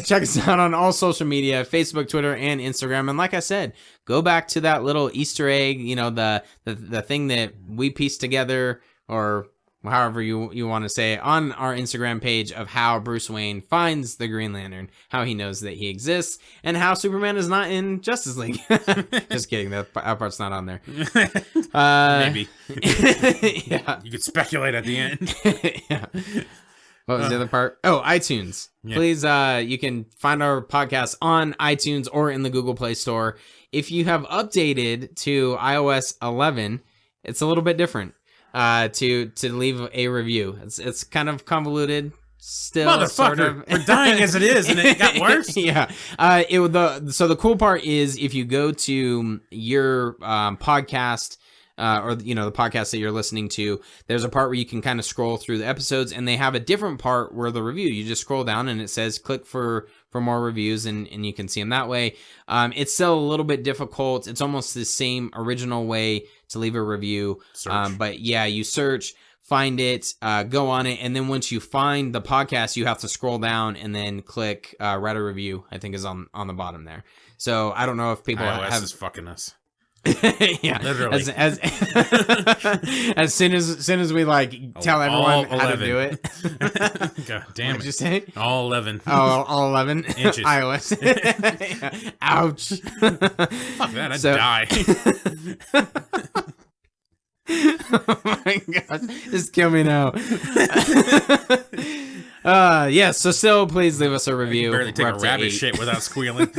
Check us out on all social media, Facebook, Twitter, and Instagram. And like I said, go back to that little Easter egg, the thing that we pieced together, or however you want to say it, on our Instagram page of how Bruce Wayne finds the Green Lantern, how he knows that he exists, and how Superman is not in Justice League. Just kidding. That part's not on there. Maybe. Yeah. You could speculate at the end. Yeah. What was the other part? Oh, iTunes. Yeah. Please, you can find our podcast on iTunes or in the Google Play Store. If you have updated to iOS 11, it's a little bit different to leave a review. It's kind of convoluted. Still, motherfucker, sort of. We're dying as it is, and it got worse. Yeah. So the cool part is if you go to your podcast. Or the podcast that you're listening to, there's a part where you can kind of scroll through the episodes, and they have a different part where the review, you just scroll down and it says click for more reviews, and you can see them that way. It's still a little bit difficult. It's almost the same original way to leave a review. But yeah, you search, find it, go on it, and then once you find the podcast, you have to scroll down and then click write a review, I think is on the bottom there. So I don't know if people iOS is fucking us. Yeah, literally. As soon as we tell everyone how to do it. God damn it! What'd you say? All 11. All 11 inches. iOS. Yeah. Ouch! Fuck that! I'd die. Oh my gosh! Just kill me now. So still please leave us a review. I can barely take a rabbit shit without squealing.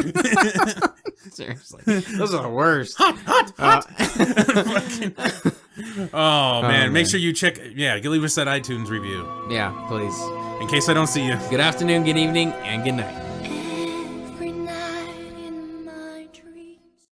Seriously, those are the worst. Hot. Oh man, make sure you check. Yeah, leave us that iTunes review. Yeah, please. In case I don't see you. Good afternoon, good evening, and good night.